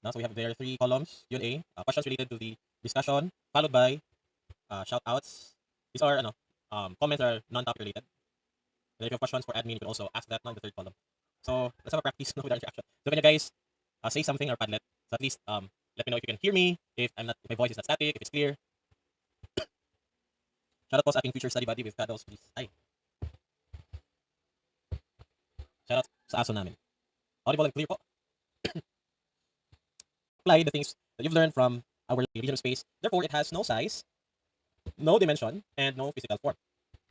No? So we have there 3 columns, Q&A, questions related to the discussion, followed by shout-outs. These are comments that are non-topic related. And if you have questions for admin, you can also ask that now in the third column. So let's have a practice with our interaction. So can you guys say something or Padlet? So at least let me know if you can hear me, if my voice is not static, if it's clear. Shoutout po sa ating future study buddy with Kados, please. Ay. Shoutout sa aso namin. Audible and clear po. Apply the things that you've learned from our regional space. Therefore, it has no size, no dimension, and no physical form.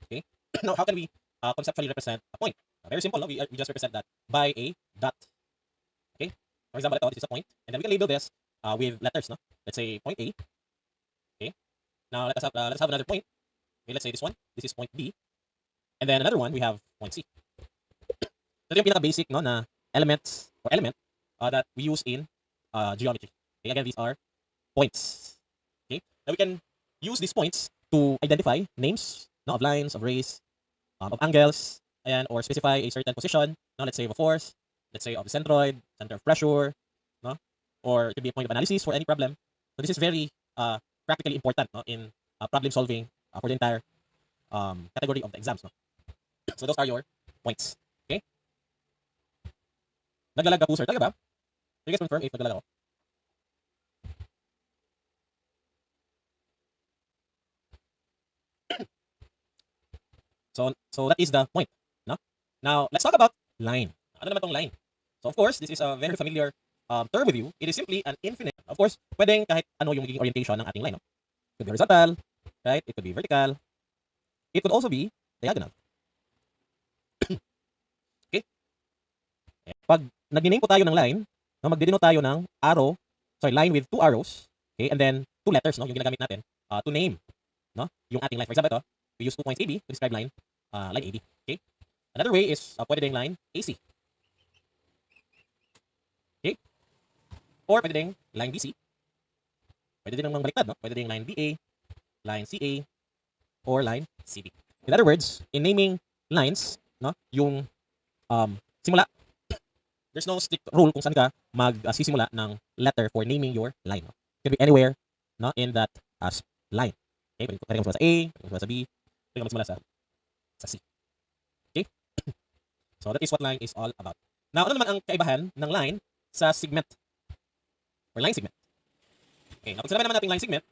Okay? Now, how can we conceptually represent a point? Very simple, no? We just represent that by a dot. Okay? For example, ito, this is a point, and then we can label this with letters, no? Let's say point A. Okay? Now, let's have another point. Okay, let's say this one. This is point B. And then another one, we have point C. Ito yung pinaka-basic, no, na elements or element that we use in geometry. Okay, again, these are points. Okay? Now, we can use these points to identify names, no, of lines, of rays, of angles, and or specify a certain position. No, let's say of a force, let's say of the centroid, center of pressure, no, or it could be a point of analysis for any problem. So this is very practically important, no, in problem solving for the entire category of the exams. No? So those are your points. Okay? Naglalag ka po, sir. Talaga ba? Can you guys confirm if naglalag ako? So that is the point. No? Now, let's talk about line. Ano naman tong line? So of course, this is a very familiar term with you. It is simply an infinite. Of course, pwedeng kahit ano yung magiging orientation ng ating line. No? It could be horizontal, right? It could be vertical. It could also be diagonal. Okay? Pag nag-name po tayo ng line, no, magde-denote tayo ng line with 2 arrows, okay, and then 2 letters, no, yung ginagamit natin to name, no, yung ating line. For example, ito, we use 2 points AB to describe line AB. Okay? Another way is pwede ding line AC. Okay? Or pwede ding line BC. Pwede din namang baliktad, no? Pwede ding line BA, line CA, or line CB. In other words, in naming lines, no, yung simula, there's no strict rule kung saan ka magsisimula ng letter for naming your line. No? It can be anywhere, no, in that line. Okay? Pwede ka magsimula sa A, pwede ka magsimula sa B, pwede ka magsimula sa C. Okay? So that is what line is all about. Now, ano naman ang kaibahan ng line sa segment or line segment? Okay, now pag sinabi naman natin line segment,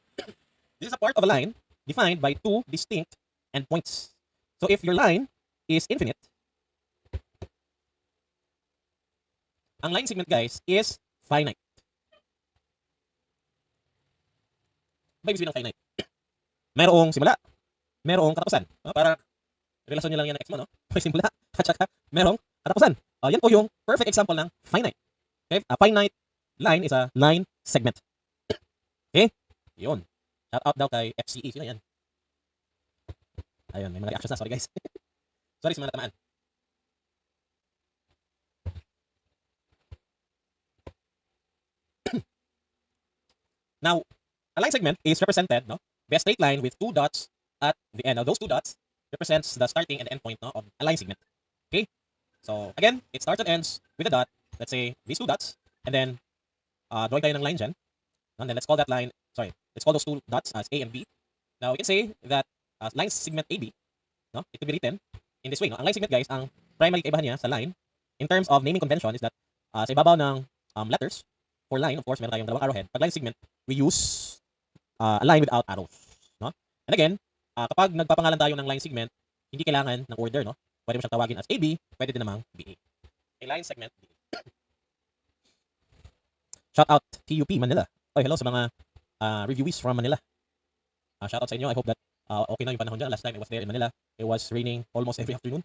this is a part of a line defined by 2 distinct endpoints. So if your line is infinite, ang line segment, guys, is finite. Ba ibig sabihin ng finite? Merong simula, merong katapusan. No? Para relasyon nyo lang yan ng x mo, no? May simula at saka merong katapusan. Yan po yung perfect example ng finite. Okay? A finite line is a line segment. Okay? Yun. Shout out daw kay FCE. Sino yan? Ayun, may mga reactions na. Sorry, guys. Sorry sa mga natamaan. Now, a line segment is represented, no, by a straight line with 2 dots at the end. Now, those 2 dots represents the starting and end point, no, of a line segment. Okay? So, again, it starts and ends with a dot. Let's say these 2 dots. And then, drawing tayo ng line dyan. And then let's call those 2 dots as A and B. Now, we can say that line segment AB, no, it could be written in this way. No? Ang line segment, guys, ang primary kaibahan niya sa line, in terms of naming convention, is that sa ibabaw ng letters, for line, of course, meron tayong dalawang arrowhead. Pag line segment, we use a line without arrows. No? And again, kapag nagpapangalan tayo ng line segment, hindi kailangan ng order. No? Pwede mo siyang tawagin as AB, pwede din namang BA. A line segment, BA. Shout out TUP Manila. Oy, hello sa mga reviewees from Manila. Shout out sa inyo. I hope that okay na yung panahon dyan. Last time I was there in Manila, it was raining almost every afternoon.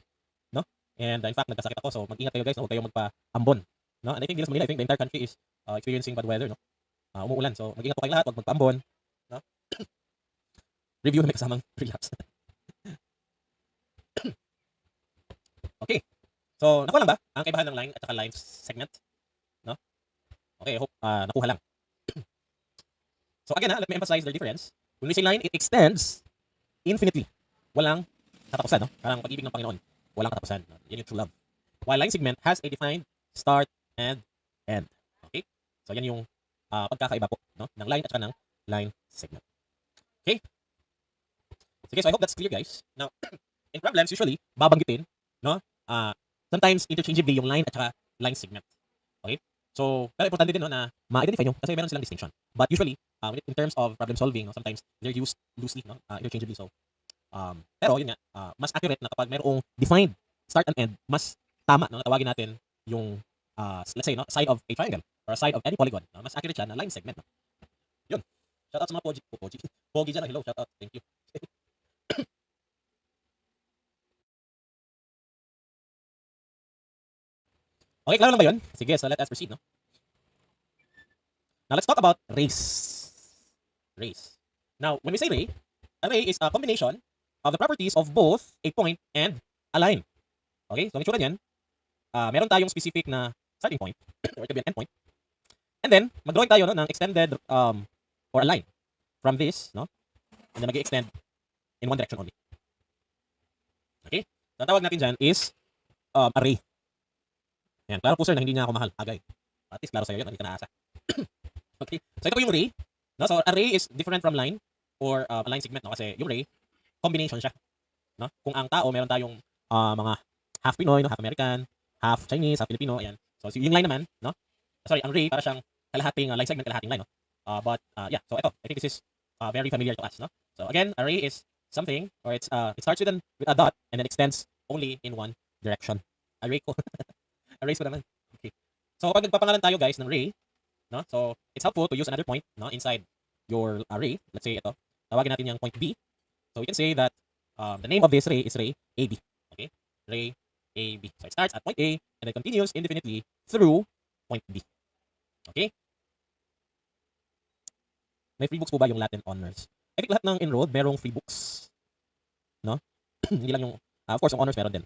No? And in fact, nagkasakit ako. So mag-ingat kayo, guys. No? Huwag kayong magpa-ambon. No? And I think Manila, I think the entire country is experiencing bad weather. No? Umuulan. So mag-ingat po kayo lahat. Huwag magpa-ambon. No? Review na may kasamang relapse. Okay. So, nakuha lang ba ang kaibahan ng line at saka line segment? No? Okay, I hope nakuha lang. So again, let me emphasize the difference. When we say line, it extends infinitely. Walang katapusan, no? Parang pag-ibig ng Panginoon. Walang katapusan. No? Yan yung true love. While line segment has a defined start and end. Okay? So yan yung pagkakaiba po, no, ng line at saka ng line segment. Okay? Sige, so I hope that's clear, guys. Now, in problems, usually, babanggitin, no, sometimes interchangeably yung line at saka line segment. Okay? So, pero importante din, no, na ma-identify nyo kasi meron silang distinction. But usually, in terms of problem solving, no, sometimes they're used loosely, no, interchangeably. So, pero yun nga, mas accurate na kapag mayroong defined start and end, mas tama, no, na tawagin natin yung, let's say, no, side of a triangle or a side of any polygon. No, mas accurate siya na line segment. No? Yun. Shoutout sa mga pogi dyan. Hello, shoutout. Thank you. Okay, klaro lang ba yun? Sige, so let us proceed, no? Now, let's talk about rays. Rays. Now, when we say ray, a ray is a combination of the properties of both a point and a line. Okay, so ang itsura niyan, meron tayong specific na starting point, or it could be an end point. And then, mag-drawing tayo, no, ng extended or a line from this, no? And then mag-extend in one direction only. Okay? So, ang tawag natin dyan is a ray. Yan, klaro po sir na hindi niya ako mahal. Agay. At least klaro sa'yo yun, hindi ka naasa. Okay? So, ito po yung ray. No? So, a ray is different from line or a line segment, no? Kasi yung ray, combination siya. No? Kung ang tao, meron tayong mga half Pinoy, no? Half American, half Chinese, half Filipino, ayan. So, yung line naman, no? Sorry, ang ray para siyang kalahating line segment, kalahating line, no? But yeah, so ito, I think this is very familiar to us, no? So again, array is something, or it starts with a dot and then extends only in one direction. Array ko. Array ko naman. Okay. So pag nagpapangalan tayo guys ng ray, no? So it's helpful to use another point, no, inside your array. Let's say ito. Tawagin natin yung point B. So we can say that the name of this ray is ray AB. Okay? Ray AB. So it starts at point A and then continues indefinitely through point B. Okay? May free books po ba yung Latin honors? I think lahat ng enrolled merong free books. No? Hindi lang yung, of course, yung honors meron din.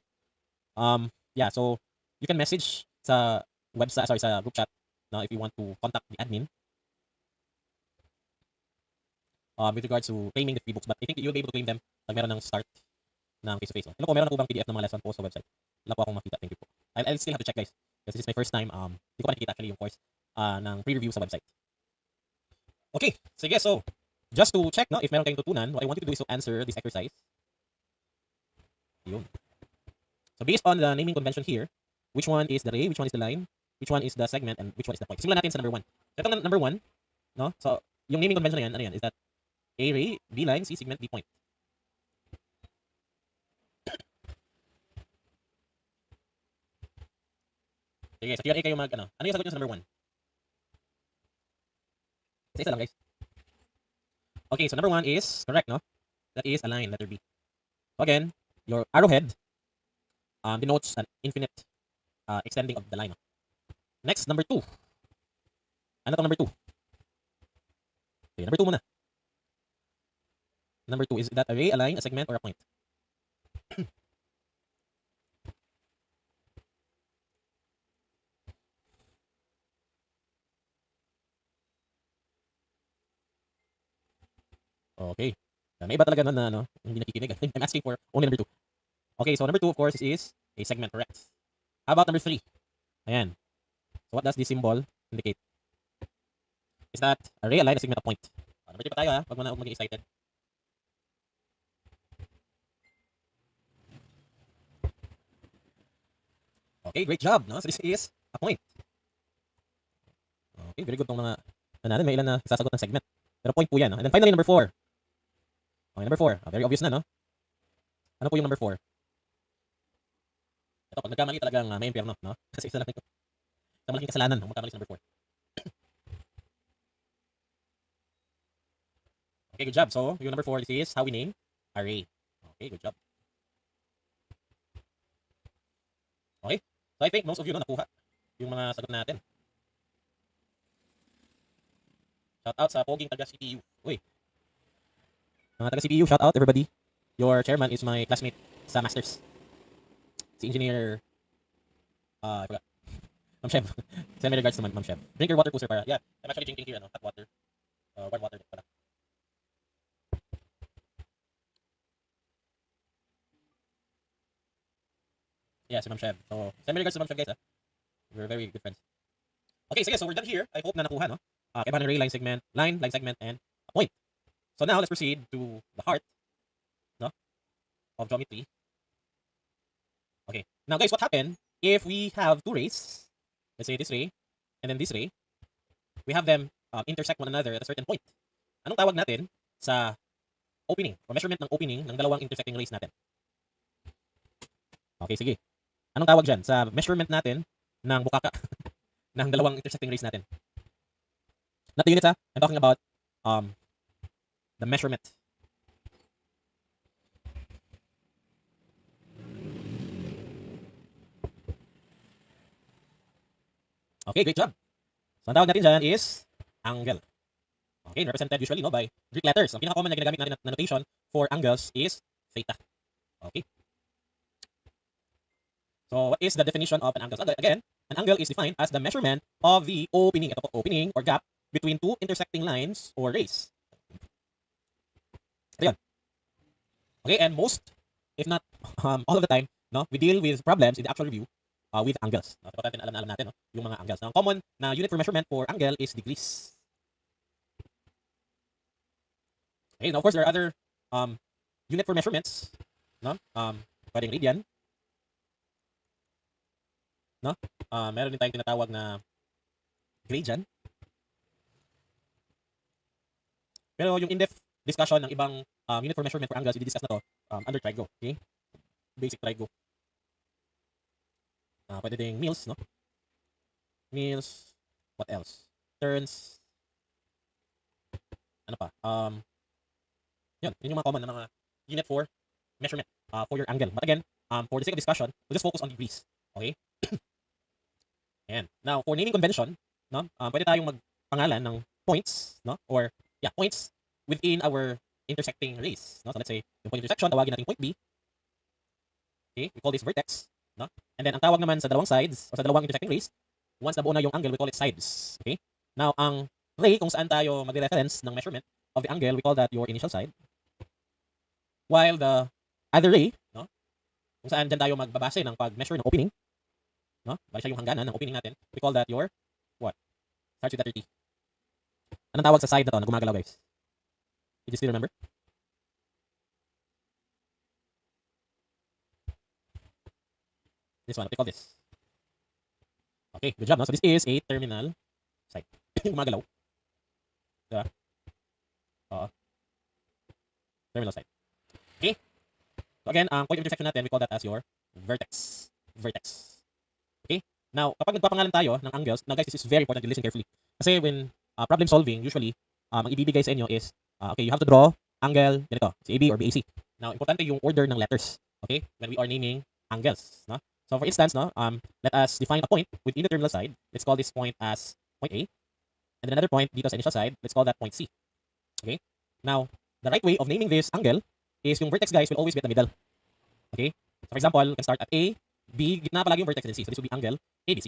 Yeah, so you can message sa website, sorry, sa group chat, no, if you want to contact the admin with regards to claiming the free books. But I think you'll be able to claim them pag meron ng start ng face-to-face. No? Hello po, meron na po bang PDF ng mga lesson po sa website? Wala po akong makita. Thank you po. I'll still have to check, guys. Because this is my first time. Hindi ko pa nakikita actually yung course ng pre-review sa website. Okay, sige, so just to check, no, if meron kayong tutunan, what I want you to do is to answer this exercise. Yun. So based on the naming convention here, which one is the ray, which one is the line, which one is the segment, and which one is the point. Simulan natin sa number 1. So itong number 1, no? So yung naming convention na yan, ano yan, is that A ray, B line, C segment, D point. Sige, sa Q&A kayo ano yung sagot nyo sa number 1? Isa lang guys. Okay, so number 1 is correct, no? That is a line, letter B. So again, your arrowhead denotes an infinite extending of the line. No? Next, number 2. Ano to number 2? Okay, number 2 muna. Number 2, is that a ray, a line, a segment, or a point? Okay. May iba talaga nun na ano, hindi nakikinig. I'm asking for only number 2. Okay, so number 2 of course is a segment, correct? How about number 3? Ayan. So what does this symbol indicate? Is that a ray, a line, a segment, a point? Number 3 pa tayo ha. Wag mo na maging excited. Okay, great job. No? So this is a point. Okay, very good tong mga natin. May ilan na sasagot ng segment. Pero point po yan. No? And then finally, number 4. Okay, number 4. Very obvious na, no? Ano po yung number 4? Ito, pag nagkamali talagang may impyerno, no? Kasi isa lang ito. Sa malaking kasalanan, kung magkamali sa number 4. Okay, good job. So, yung number 4, this is how we name array. Okay, good job. Okay. So, I think most of you, no, nakuha yung mga sagot natin. Shout out sa poging taga CPU. Uy. Mga taga CPU, shout out everybody. Your chairman is my classmate sa masters. Si engineer I forgot. Ma'am Chef. Send my regards to Ma'am Chef. Drink your water po sir para. Yeah, I'm actually drinking here hot water. Warm water pala. Yeah, si Ma'am Chef. So, send my regards to Ma'am Chef guys ha. We're very good friends. Okay, sige, so we're done here. I hope na nakuha, no? kaibahan ng ray, line segment, and a point. So now let's proceed to the heart, no, of geometry. Okay. Now guys, what happened if we have two rays? Let's say this ray and then this ray. We have them intersect one another at a certain point. Anong tawag natin sa opening or measurement ng opening ng dalawang intersecting rays natin? Okay, sige. Anong tawag dyan sa measurement natin ng bukaka ng dalawang intersecting rays natin? Not the units ha. I'm talking about the measurement. Okay, great job. So ang tawag natin dyan is angle. Okay, represented usually by Greek letters. Ang pinaka-common na ginagamit natin na notation for angles is theta. Okay. So what is the definition of an angle? So again, an angle is defined as the measurement of the opening, ito po, opening or gap between two intersecting lines or rays. Ito yun. Okay, and most, if not all of the time, no, we deal with problems in the actual review with angles. No, dapat alam natin no, yung mga angles. Now, ang common na unit for measurement for angle is degrees. Okay, now of course there are other unit for measurements, no? Pwedeng radian, no? Meron din tayong tinatawag na gradian. Pero yung in-depth discussion ng ibang unit for measurement for angles, i-discuss na to under trigo, okay? Basic trigo. Pwede ding mils, no? Mils, what else? Turns, ano pa? Yun yung mga common na mga unit for measurement for your angle. But again, for the sake of discussion, we'll just focus on degrees. Okay? And now, for naming convention, no, pwede tayong magpangalan ng points, no? Or, yeah, points within our intersecting rays. No? So let's say, yung point intersection, tawagin natin point B. Okay? We call this vertex. No? And then, ang tawag naman sa dalawang sides, or sa dalawang intersecting rays, once nabuo na yung angle, we call it sides. Okay? Now, ang ray kung saan tayo magre-reference ng measurement of the angle, we call that your initial side. While the other ray, no, kung saan dyan tayo magbabase ng pag-measure ng opening, no, bali siya yung hangganan ng opening natin, we call that your, what? Starts with letter T. Anong tawag sa side na to na gumagalaw, guys? Did you still remember? This one, what we call this? Okay, good job, no? So this is a terminal side. Gumagalaw. Diba? Oo. Terminal side. Okay? So again, ang point of intersection natin, we call that as your vertex. Vertex. Okay? Now, kapag nagpapangalan tayo ng angles, now guys, this is very important to listen carefully. Kasi when problem solving, usually, ang ibibigay sa inyo is, okay, you have to draw angle, ganito, si AB or BAC. Now, importante yung order ng letters, okay, when we are naming angles, no? So, for instance, no, let us define a point within the terminal side. Let's call this point as point A. And then another point dito sa initial side, let's call that point C. Okay? Now, the right way of naming this angle is yung vertex, guys, will always be at the middle. Okay? So, for example, we can start at A, B, gitna palagi yung vertex, and C. So, this will be angle ABC.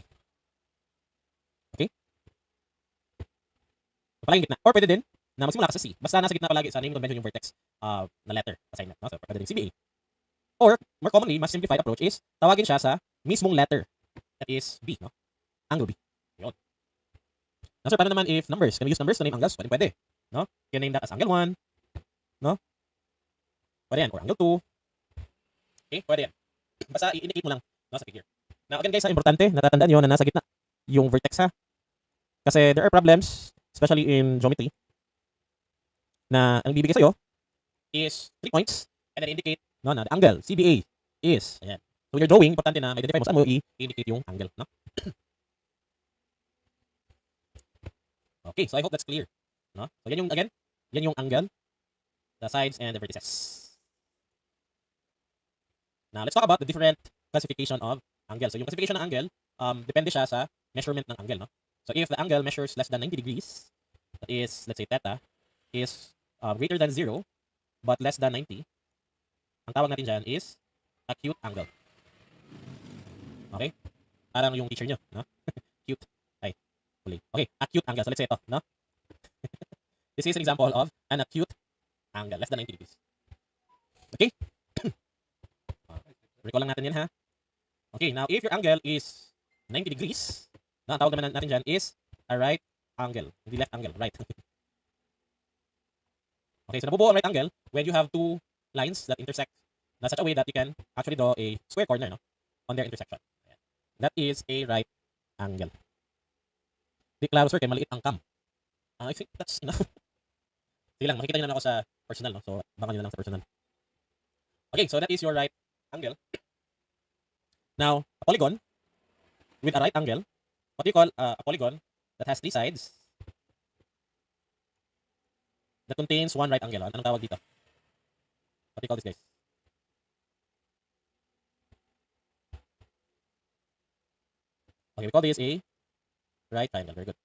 Okay? So, palagi gitna. Or pwede din na magsimula ka sa C. Basta nasa gitna palagi sa naming convention yung vertex na letter assignment. No? So, pwede din CBA. Or, more commonly, mas simplified approach is tawagin siya sa mismong letter. That is B. No? Angle B. Yun. Now, sir, paano naman if numbers? Can we use numbers to name angles? Pwede. No? You can name that as angle 1. No? Pwede yan. Or angle 2. Okay? Pwede yan. Basta i-indicate mo lang, no, sa figure. Now, again guys, importante, natatandaan nyo na nasa gitna yung vertex ha. Kasi there are problems, especially in geometry, na ang bibigay sa'yo is 3 points and then indicate, no, na the angle, CBA, is, ayan. So, when you're drawing, importante na ma-identify mo saan mo i-indicate yung angle, no? Okay, so I hope that's clear, no? So, yan yung, again, yan yung angle, the sides, and the vertices. Now, let's talk about the different classification of angle. So, yung classification ng angle, depende siya sa measurement ng angle, no? So, if the angle measures less than 90 degrees, that is, let's say, theta, is greater than 0, but less than 90, ang tawag natin dyan is acute angle. Okay? Parang yung teacher nyo, no? Cute. Ay, huli. Okay, acute angle. So, let's say ito, no? This is an example of an acute angle, less than 90 degrees. Okay? Recall lang natin yan, ha? Okay, now if your angle is 90 degrees, na ang tawag naman natin dyan is a right angle. Hindi left angle, right. Okay, so nabubuo ang right angle when you have two lines that intersect in such a way that you can actually draw a square corner, no, on their intersection. Ayan. That is a right angle. Di klaro sir, kaya maliit ang cam. I think that's enough. Sige lang, makikita nyo naman ako sa personal, no? So, abangan nyo na lang sa personal. Okay, so that is your right angle. Now, a polygon with a right angle, what do you call a polygon that has three sides that contains one right angle? Anong tawag dito? What do you call this, guys? Okay, we call this a right triangle. Very good.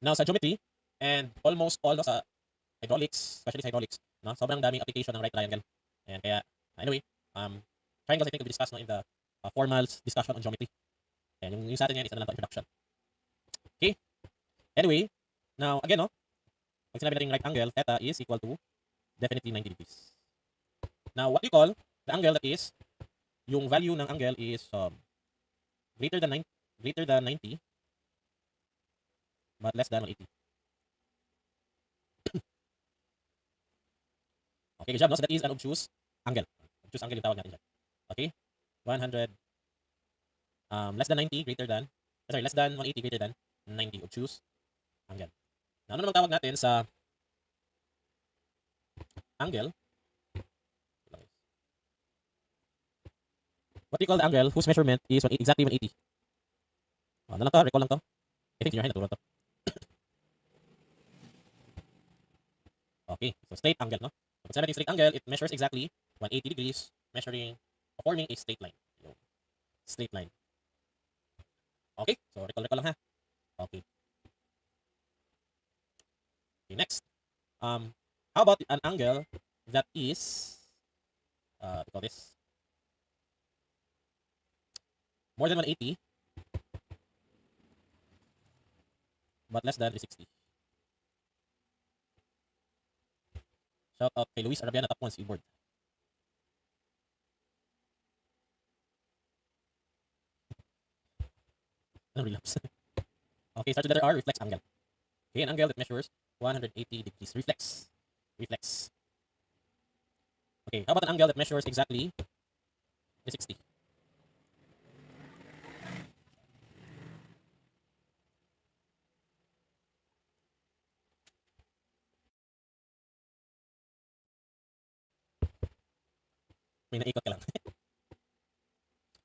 Now, sa geometry, and almost all sa hydraulics, especially sa hydraulics, no? Sobrang daming application ng right triangle. Ayan, kaya, anyway, triangles I think will be discussed, no, in the formal discussion on geometry. Ayan, yung sa atin yan, isa na lang to introduction. Okay? Anyway, now, again, no, pag sinabi natin right angle, theta is equal to definitely 90 degrees. Now, what you call the angle that is, yung value ng angle is greater than 90, but less than 180. Okay, good job, no? So that is an obtuse angle. Obtuse angle yung tawag natin dyan. Okay? 100, less than 90, less than 180, greater than 90, obtuse angle. Now, ano namang tawag natin sa angle? What do you call the angle whose measurement is exactly 180? Ano lang to? Recall lang to? I think senior high naturo to. Okay, so straight angle, no? So, pag sinabi straight angle, it measures exactly 180 degrees, forming a straight line. Yung straight line. Okay, so recall lang ha. Okay. Okay, next. How about an angle that is, we call this, more than 180, but less than 360. Shout out kay Luis Arabiana, top 1 seaboard. Relapse. Okay, start with letter R, reflex angle. Okay, an angle that measures 180 degrees. Reflex. Reflex. Okay, how about an angle that measures exactly 360? May naikot ka lang.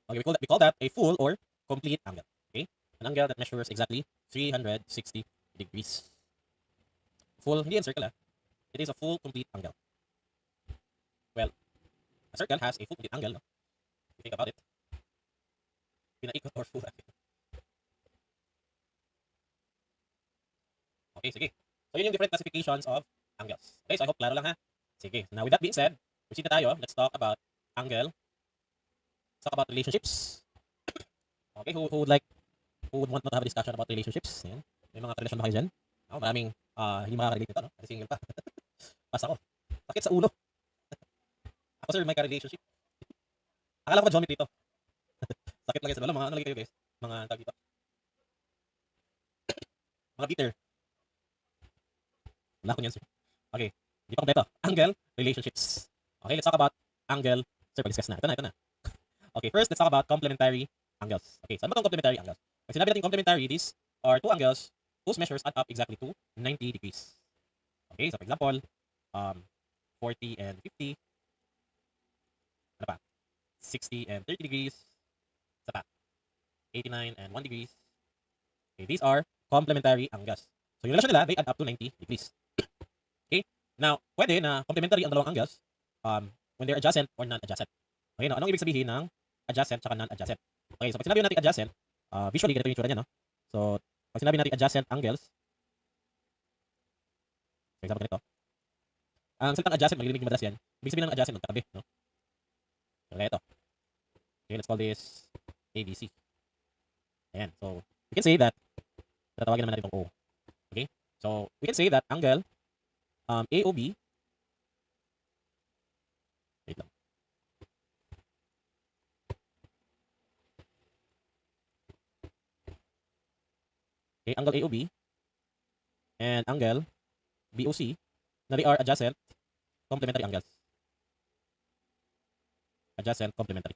Okay, we call that a full or complete angle. Okay, an angle that measures exactly 360 degrees. Full, hindi yan circle ah. It is a full complete angle. Well, a circle has a full complete angle, no? If you think about it. Pinaikot or full angle. Okay, sige. So yun yung different classifications of angles. Okay, so I hope klaro lang ha. Sige, now with that being said, proceed na tayo. Let's talk about angle. Let's talk about relationships. Okay, who would want to have a discussion about relationships? Ayan. May mga relasyon ba kayo dyan? Oh, maraming hindi makaka-relate dito, no? Kasi single pa. Pas ako. Sakit sa ulo. Ako sir, may ka-relationship. Akala ko ba geometry ito? Sakit lang sa ulo. Mga ano lagi kayo guys? Mga tag dito. Mga bitter. Wala ko niyan sir. Okay. Di pa kompleto. Angle, relationships. Okay, let's talk about angle. Sir, pag-discuss na. Ito na. Okay, first, let's talk about complementary angles. Okay, saan ba itong complementary angles? Pag sinabi natin complementary, these are two angles whose measures add up exactly to 90 degrees. Okay, so for example, 40 and 50. Ano pa? 60 and 30 degrees. Isa pa? 89 and 1 degrees. Okay, these are complementary angles. So yung relasyon nila, they add up to 90 degrees. Okay, now, pwede na complementary ang dalawang angles when they're adjacent or non-adjacent. Okay, no? Anong ibig sabihin ng adjacent at non-adjacent? Okay, so pag sinabi natin adjacent, visually, ganito yung itsura niya, no? So, pag sinabi natin adjacent angles, for example, ganito, ang salitang adjacent, magiging madalas yan, ibig sabihin ng adjacent, magkatabi, no? So, kaya ito. Okay, let's call this ABC. Ayan, so, we can say that, tatawagin naman natin itong O. Okay, so, we can say that angle AOB, wait lang. okay, angle AOB and angle BOC, na they are adjacent complementary angles. Adjacent complementary.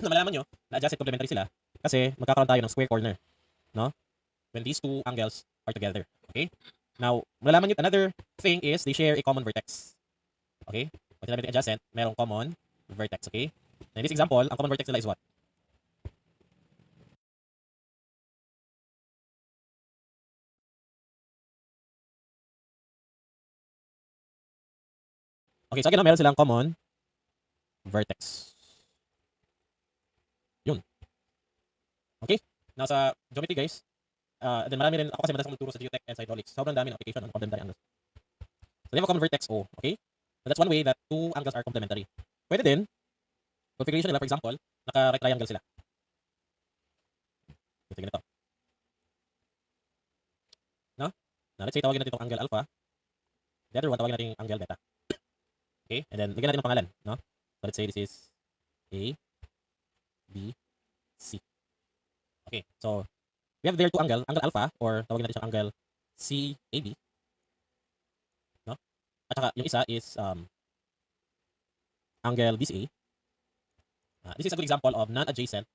Na malaman nyo na adjacent complementary sila kasi magkakaroon tayo ng square corner, no? When these two angles are together. Okay? Now, malalaman nyo, another thing is they share a common vertex. Okay? Pag sinabi natin adjacent, merong common vertex. Okay? In this example, ang common vertex nila is what? Okay, so again, meron silang common vertex. Yun. Okay? Now sa geometry guys, then marami rin, ako kasi madalas akong magturo sa geotech and sa hydraulics. Sobrang dami ng application ng complementary angles. So they have a common vertex O, okay? So that's one way that two angles are complementary. Pwede din, configuration nila, for example, naka-right triangle sila. Kasi ganito. No? Now let's say tawagin natin itong angle alpha. The other one, tawagin natin angle beta. Okay? And then, bigyan natin ng pangalan. No? So let's say this is A, B, C. Okay, so we have there two angle alpha, or tawagin natin siyang angle CAB. No? At saka yung isa is angle BCA. This is a good example of non-adjacent,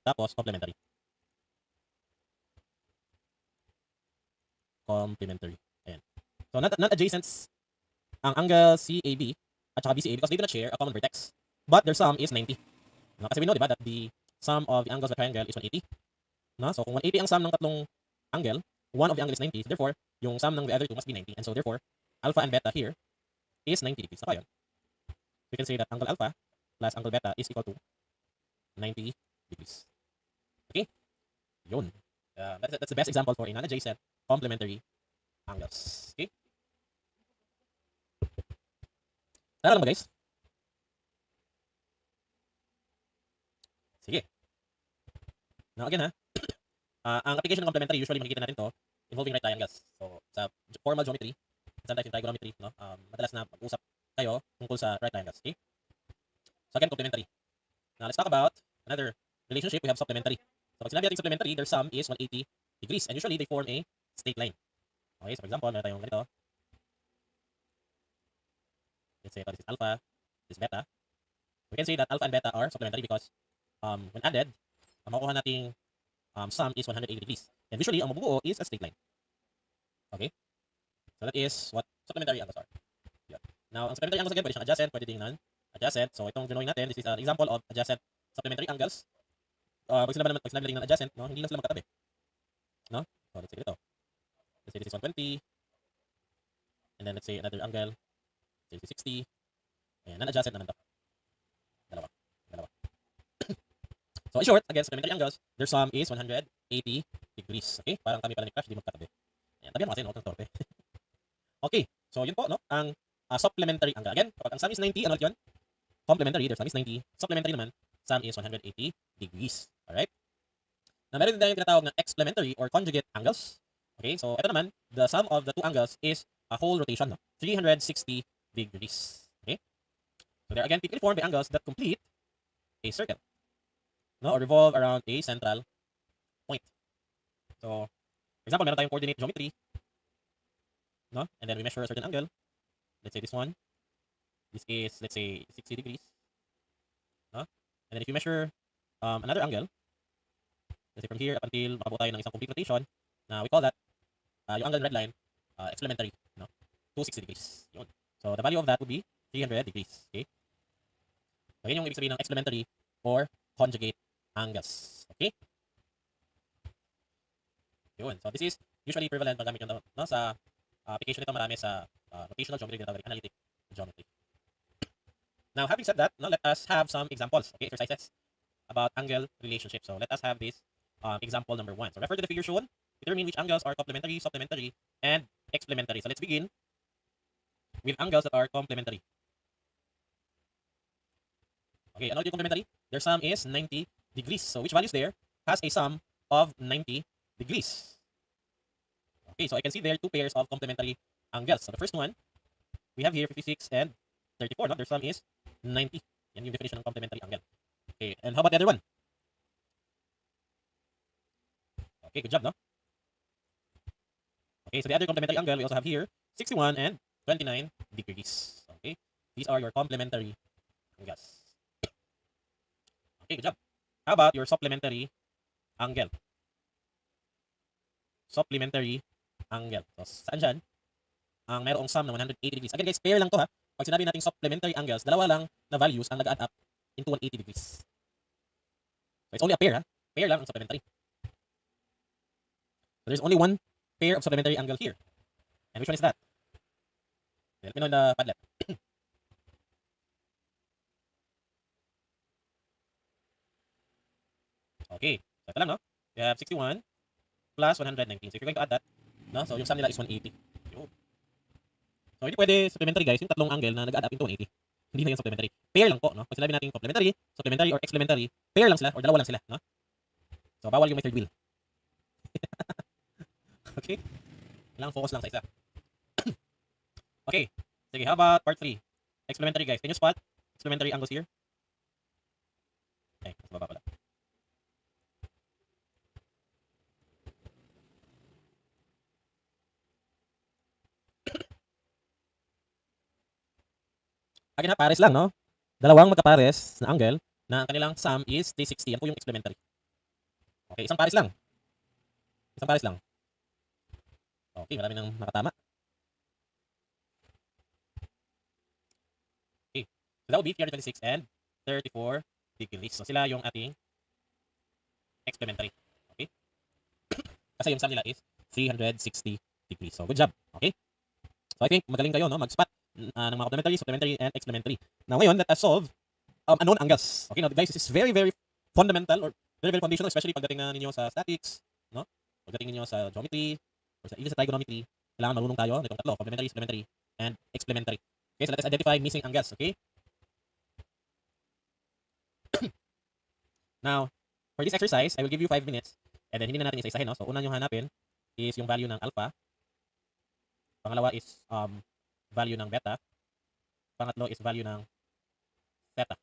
tapos complementary. Complementary. Ayan. So non-adjacents ang angle CAB at saka BCA because they do not share a common vertex. But their sum is 90. No? Kasi we know, diba, that the sum of the angles of the triangle is 180. No? So kung 180 ang sum ng tatlong angle, one of the angle is 90. Therefore, yung sum ng the other two must be 90. And so therefore, alpha and beta here is 90 degrees. Saka yun. We can say that angle alpha plus angle beta is equal to 90 degrees. Okay? Yun. That's the best example for a non-adjacent complementary angles. Okay? Tara lang ba guys? Sige. Now again ha, ang application ng complementary, usually makikita natin to involving right triangles. So sa formal geometry, sometimes in trigonometry, no, madalas na mag-usap tayo tungkol sa right triangles. Okay? So again, complementary. Now let's talk about another relationship. We have supplementary. So pag sinabi natin supplementary, their sum is 180 degrees and usually they form a straight line. Okay, so for example, meron tayong ganito. Let's say this is alpha, this is beta. We can say that alpha and beta are supplementary because when added, ang makukuha nating sum is 180 degrees. And visually, ang mabubuo is a straight line. Okay? So that is what supplementary angles are. Yeah. Now, ang supplementary angles again, pwede siyang adjacent, pwede ding non-adjacent. So itong drawing natin, this is an example of adjacent supplementary angles. Pag sinabi natin ng adjacent, no, hindi lang sila magkatabi. No? So let's say ito. Let's say this is 120. And then let's say another angle. Let's say this is 60. Ayan, non-adjacent naman to. Dalawa. So in short, again, supplementary angles, their sum is 180 degrees. Okay? Parang kami pala ni Crash, di magkatabi. Ayan, tabihan mo kasi, no? Itong torpe. Okay. So yun po, no? Ang supplementary angle. Again, kapag ang sum is 90, ano ulit yun? Complementary, their sum is 90. Supplementary naman, sum is 180 degrees. Alright? Na meron din tayong tinatawag na explementary or conjugate angles. Okay? So ito naman, the sum of the two angles is a whole rotation, no? 360 degrees. Okay? So they're again typically formed by angles that complete a circle. No, or revolve around a central point. So, for example, meron tayong coordinate geometry, no? And then we measure a certain angle. Let's say this one. This is, let's say, 60 degrees. No? And then if you measure another angle, let's say from here up until makabuo tayo ng isang complete rotation, na we call that yung angle red line, explementary, no? 260 degrees. Yun. So, the value of that would be 300 degrees. Okay? So, yun yung ibig sabihin ng explementary or conjugate angles. Okay? Yun. So, this is usually prevalent magamit yung, no, sa application nito marami sa rotational geometry, analytic geometry. Now, having said that, no, let us have some examples, okay, exercises about angle relationship. So, let us have this example number 1. So, refer to the figure shown. Determine which angles are complementary, supplementary, and explementary. So, let's begin with angles that are complementary. Okay, ano yung complementary? Their sum is 90 degrees. So, which values there has a sum of 90 degrees? Okay, so I can see there two pairs of complementary angles. So, the first one, we have here 56 and 34. No? Their sum is 90. Yan yung definition ng complementary angle. Okay, and how about the other one? Okay, good job, no? Okay, so the other complementary angle we also have here, 61 and 29 degrees. Okay, these are your complementary angles. Okay, good job. How about your supplementary angle? Supplementary angle. So, saan dyan? Ang mayroong sum ng 180 degrees. Again guys, pair lang to ha. Pag sinabi natin supplementary angles, dalawa lang na values ang nag-add up into 180 degrees. So, it's only a pair ha. Pair lang ang supplementary. So, there's only one pair of supplementary angle here. And which one is that? Let me know in the Padlet. Okay. So, ito lang, no? We have 61 plus 119. So, if you're going to add that, no? So, yung sum nila is 180. Yun. So, hindi pwede supplementary guys, yung tatlong angle na nag-add up into 180. Hindi na yung supplementary. Pair lang po, no? Pag sinabi natin complementary, supplementary, or explementary, pair lang sila, or dalawa lang sila, no? So, bawal yung may third wheel. Okay? Kailangan focus lang sa isa. Okay. Sige, how about part 3? Explementary guys. Can you spot explementary angles here? Okay, mas baba pala. Again ha, pares lang, no? Dalawang magkapares na angle na ang kanilang sum is 360. Yan po yung explementary. Okay, isang pares lang. Isang pares lang. Okay, marami nang nakatama. Okay, so that would be 326 and 34 degrees. So sila yung ating explementary. Okay? Kasi yung sum nila is 360 degrees. So good job. Okay? So I think magaling kayo no mag-spot ng mga complementary, supplementary, and explementary. Now ngayon, let us solve unknown angles. Okay, now guys, this is very, very fundamental or very, very foundational, especially pagdating na ninyo sa statics, no? Pagdating ninyo sa geometry, or sa, even sa trigonometry, kailangan marunong tayo nitong tatlo, complementary, supplementary, and explementary. Okay, so let us identify missing angles, okay? Now, for this exercise, I will give you 5 minutes, and then hindi na natin isa-isahin, no? So, una nyo hanapin is yung value ng alpha, pangalawa is value ng beta, pangatlo is value ng theta.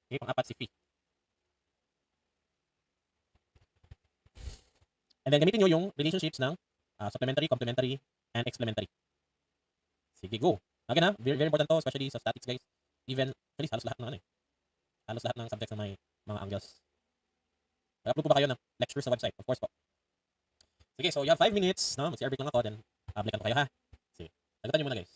Okay, pang-apat si phi. And then gamitin nyo yung relationships ng supplementary, complementary, and explementary. Sige, go. Again ha, very, very important to, especially sa statics guys. Even, actually, halos lahat ng ano eh. Halos lahat ng subjects na may mga angles. Mag-upload po ba kayo ng lecture sa website? Of course po. Sige, so you have 5 minutes, no? Mag-CR break lang ako, then balikan ko kayo ha. Sige, sagutan nyo muna guys.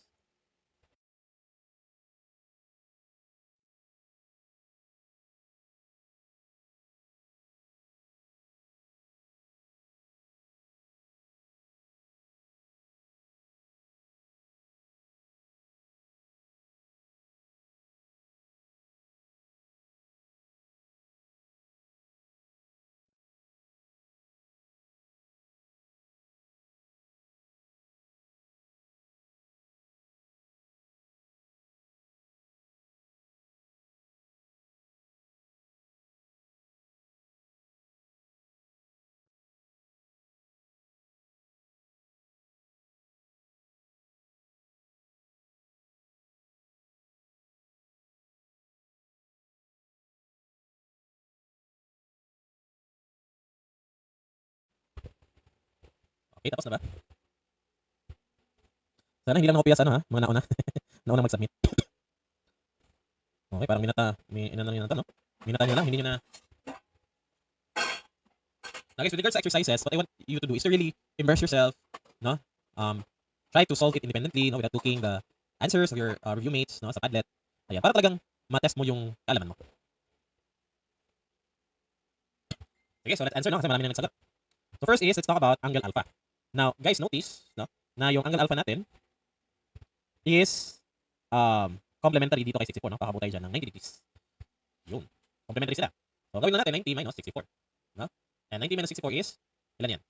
Okay, tapos na ba? Sana hindi lang nakopiyas ano ha, mga nauna. Nauna mag-submit. Okay, parang may inano nyo na to, no? Minata nyo lang, hindi nyo na. Now guys, with regards to exercises, what I want you to do is to really immerse yourself, no? Try to solve it independently, no? Without looking the answers of your review mates, no? Sa Padlet. Ayan, para talagang matest mo yung kalaman mo. Okay, so let's answer, no? Kasi marami na nagsagot. So first is, let's talk about angle alpha. Now, guys, notice, no? Na yung angle alpha natin is complementary dito kay 64, no? Kakabutay dyan ng 90 degrees. Yun. Complementary sila. So, gawin lang natin 90 minus 64. No? And 90 minus 64 is, ilan yan?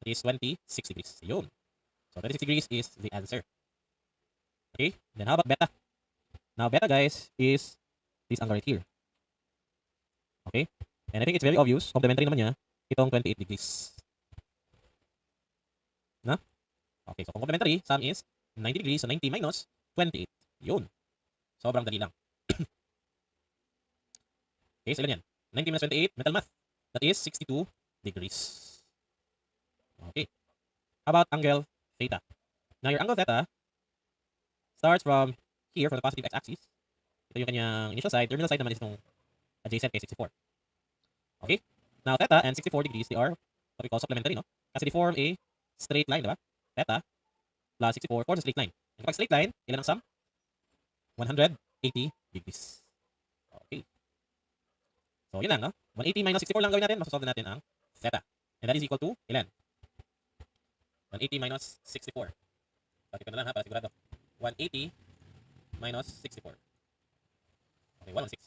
It is 26 degrees. Yun. So, 26 degrees is the answer. Okay? Then, how about beta? Now, beta, guys, is this angle right here. Okay? And I think it's very obvious. Complementary naman niya itong 28 degrees. Na? Okay, so kung complementary, sum is 90 degrees. So, 90 minus 28. Yun. Sobrang dali lang. Okay, so ilan yan? 90 minus 28, mental math. That is 62 degrees. Okay. How about angle theta? Now, your angle theta starts from here, from the positive x-axis. Ito yung kanyang initial side. Terminal side naman is itong adjacent kay 64. Okay? Now, theta and 64 degrees, they are what we call supplementary, no? Kasi they form a straight line, di ba? Theta plus 64 forms a straight line. And kapag straight line, ilan ang sum? 180 degrees. Okay. So, yun lang, no? 180 minus 64 lang gawin natin. Masasolve natin ang theta. And that is equal to, ilan? 180 minus 64. Bakit ko na lang ha, para sigurado. 180 minus 64. Okay, 116.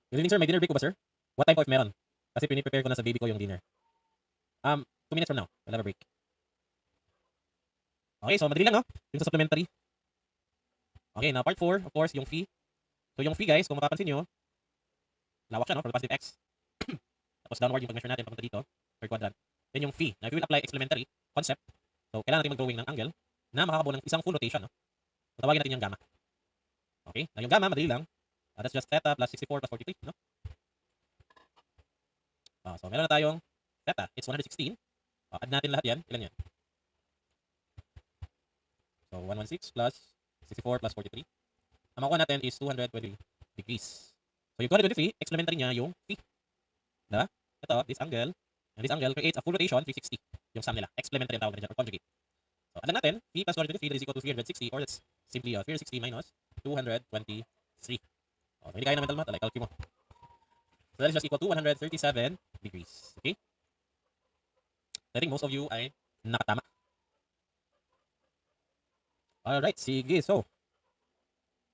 Good evening, sir. May dinner break ko ba, sir? What time po if meron? Kasi piniprepare ko na sa baby ko yung dinner. 2 minutes from now. We'll have a break. Okay, so madali lang, no? Yung sa supplementary. Okay, now part 4, of course, yung fee. So yung fee, guys, kung mapapansin nyo, lawak siya, no? From the positive x. Tapos downward yung pag-measure natin papunta dito, third quadrant. Then yung fee. Now, if we will apply experimentary concept, so kailangan natin mag-drawing ng angle na makakabuo ng isang full rotation, no? So tawagin natin yung gamma. Okay? Now yung gamma, madali lang. That's just theta plus 64 plus 43, no? So meron na tayong theta. It's 116. Add natin lahat yan. Ilan yan? So 116 plus 64 plus 43. Ang makuha natin is 220 degrees. So yung 223, experimentary niya yung phi. Diba? Ito, this angle, and this angle creates a full rotation, 360. Yung sum nila. Experimentary ang tawag nila dyan, or conjugate. So add lang natin, phi plus 223, that is equal to 360, or that's simply 360 minus 223. So hindi kaya na mental math, like calculate mo. So that is just equal to 137 degrees. Okay? I think most of you ay nakatama. Alright, sige. So,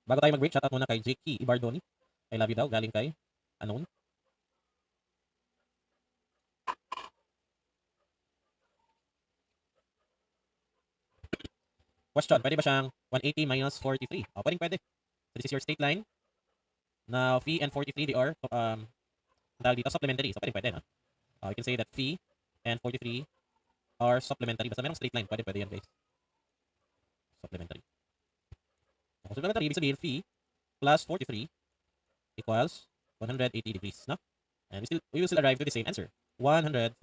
bago tayo mag-break, shoutout muna kay Jakey Ibardoni. I love you daw, galing kay Anon. Question, pwede ba siyang 180 minus 43? Pwede. So this is your straight line. Now, phi and 43, they are dito, supplementary. So pwede, no? You can say that phi and 43 are supplementary. Basta merong straight line, pwede yan, guys. Supplementary. So, supplementary, ibig sabihin, phi plus 43 equals 180 degrees, no? And we will still arrive to the same answer, 137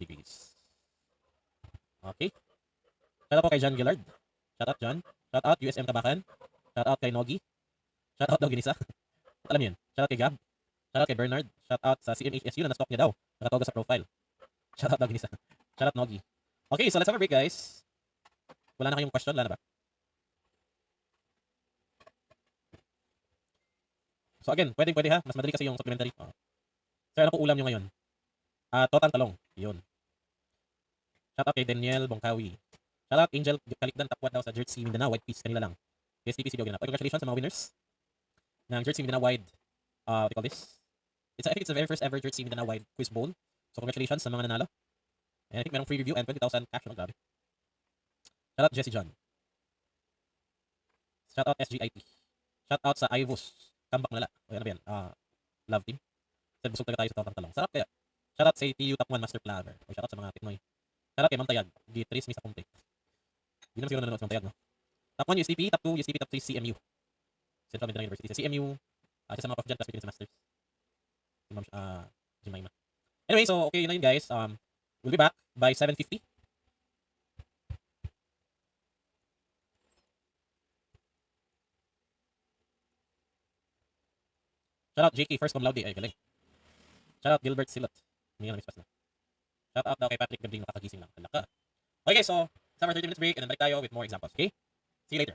degrees. Okay? Shout out po kay John Gillard. Shout out, John. Shout out, USM Tabakan. Shout out kay Nogi. Shout out daw Ginisa. Alam mo yun. Shout out kay Gab. Shout out kay Bernard. Shout out sa CMHSU na na-stock niya daw. Nakatoga sa profile. Shout out daw Ginisa. Shout out Nogi. Okay, so let's have a break, guys. Wala na kayong question? Wala na ba? So again, pwede ha. Mas madali kasi yung supplementary. So ano po ulam nyo ngayon? Total talong. Yun. Shout out kay Daniel Bongkawi. Shout out Angel Kalikdan Tapwat daw sa Jersey Mindanao. White Peace. Kanila lang. STPC daw ganun. Congratulations sa mga winners ng Jersey Mindanao Wide. What do you call this? I think it's the very first ever Jersey Mindanao Wide Quiz Bowl. So congratulations sa mga nanalo. And I think merong free review and 20,000 cash. No? Grabe. Shout out Jesse John. Shout out SGIP. Shout out sa Ivus. Kambak nala. O ano ba yan? Love team. Said busog tayo sa tawang talong. Sarap kaya. Shout out sa TU Top 1 Master Planner. O shout out sa mga Pinoy. Shout out kay Ma'am Tayag. Gitris Misa Kumte. Hindi naman siguro nanonood sa Ma'am Tayag, no? Top 1 USTP, Top 2 USTP, Top 3 CMU. Central Mindanao University. Sa CMU, sa mga prof dyan, class sa Masters. Si Ma'am Jimaima. Anyway, so okay na yun, guys. We'll be back by 7:50. Shout out JK, first cum laude. Ay, galing. Shout out Gilbert Silot. Hindi na mispas na. Shout out daw kay Patrick Gabling, nakakagising lang. Talaka. Okay, so, let's have our 30 minutes break and then balik tayo with more examples. Okay? See you later.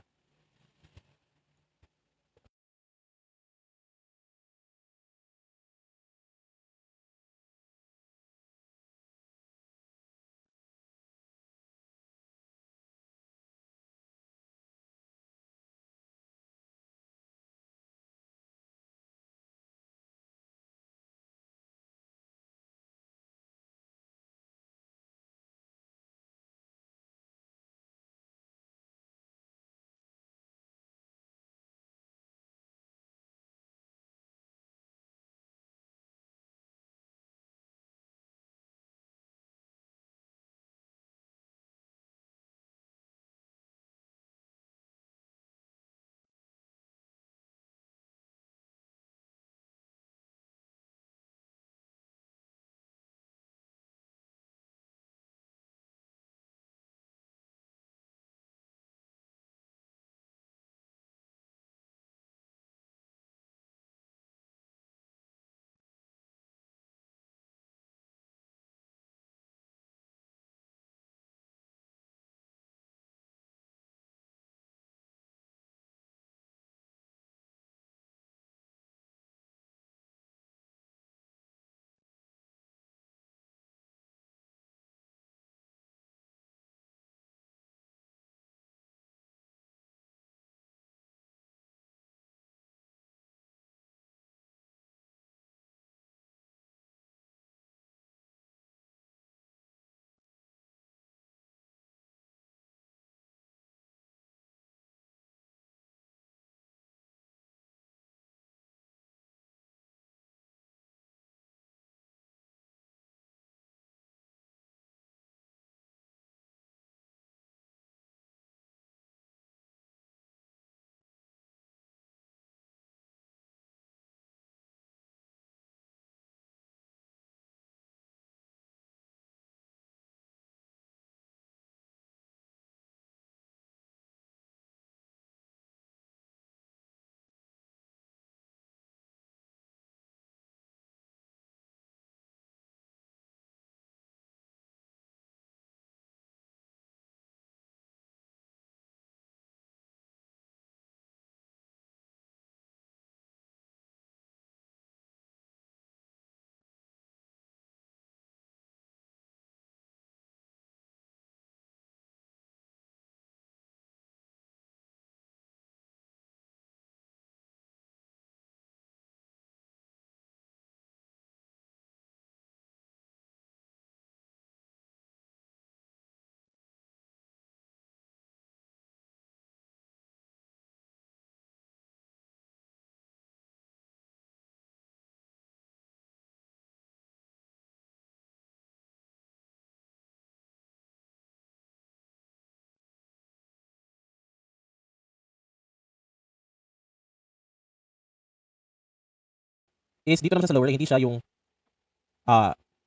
is dito naman sa lower, hindi siya yung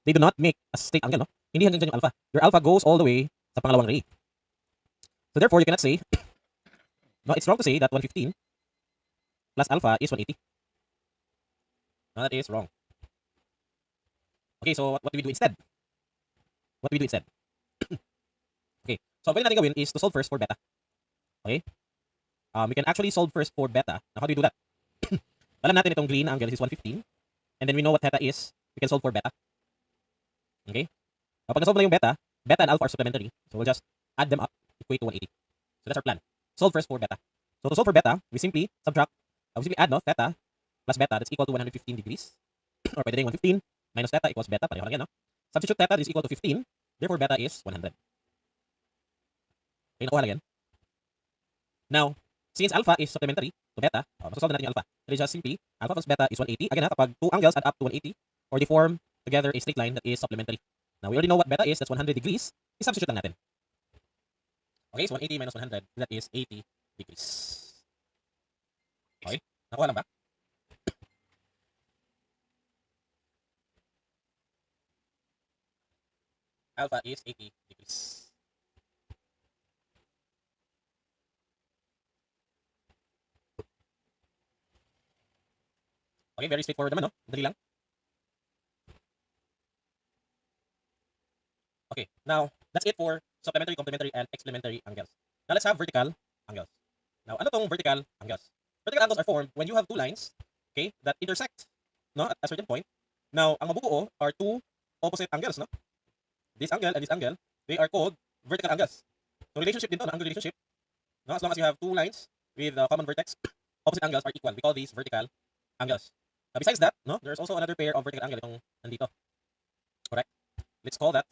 they do not make a straight angle, no? Hindi hanggang dyan yung alpha. Your alpha goes all the way sa pangalawang ray. So therefore, you cannot say, no, it's wrong to say that 115 plus alpha is 180. No, that is wrong. Okay, so what do we do instead? What do we do instead? Okay, so ang pwede natin gawin is to solve first for beta. Okay? We can actually solve first for beta. Now, how do we do that? Alam natin itong green angle is 115. And then we know what theta is. We can solve for beta. Okay? Kapag na-solve na yung beta, beta and alpha are supplementary. So we'll just add them up, equate to 180. So that's our plan. Solve first for beta. So to solve for beta, we simply add, no, theta plus beta, that's equal to 115 degrees. Or pwede rin 115 minus theta equals beta, pareho lang yan, no? Substitute theta is equal to 15, therefore beta is 100. Okay, nakuha lang yan. Now, since alpha is supplementary to beta, masasolve na natin yung alpha. It is just simply, alpha plus beta is 180. Again, kapag two angles add up to 180, or they form together a straight line that is supplementary. Now, we already know what beta is, that's 100 degrees. I-substitute lang natin. Okay, so 180 minus 100, that is 80 degrees. Okay, nakuha lang ba? Alpha is 80 degrees. Okay, very straightforward naman, no? Dali lang. Okay, now, that's it for supplementary, complementary, and explementary angles. Now, let's have vertical angles. Now, ano tong vertical angles? Vertical angles are formed when you have two lines, okay, that intersect, no, at a certain point. Now, ang mabubuo are two opposite angles, no? This angle and this angle, they are called vertical angles. So, relationship din to, angle relationship, no? As long as you have two lines with a common vertex, opposite angles are equal. We call these vertical angles. Now, besides that, no, there's also another pair of vertical angle itong nandito. Correct? Let's call that,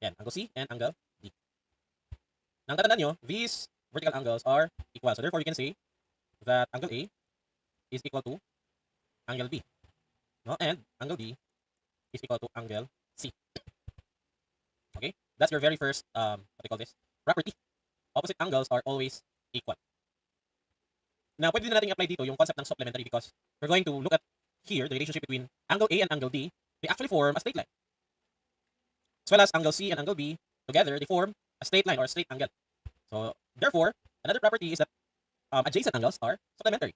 yan, angle C and angle D. Nang tatandaan nyo, these vertical angles are equal. So, therefore, you can say that angle A is equal to angle B, no? And angle D is equal to angle C. Okay? That's your very first, what do you call this? Property. Opposite angles are always equal. Now, pwede din natin i-apply dito yung concept ng supplementary because we're going to look at here the relationship between angle A and angle D. They actually form a straight line. As well as angle C and angle B together, they form a straight line or a straight angle. So, therefore, another property is that adjacent angles are supplementary.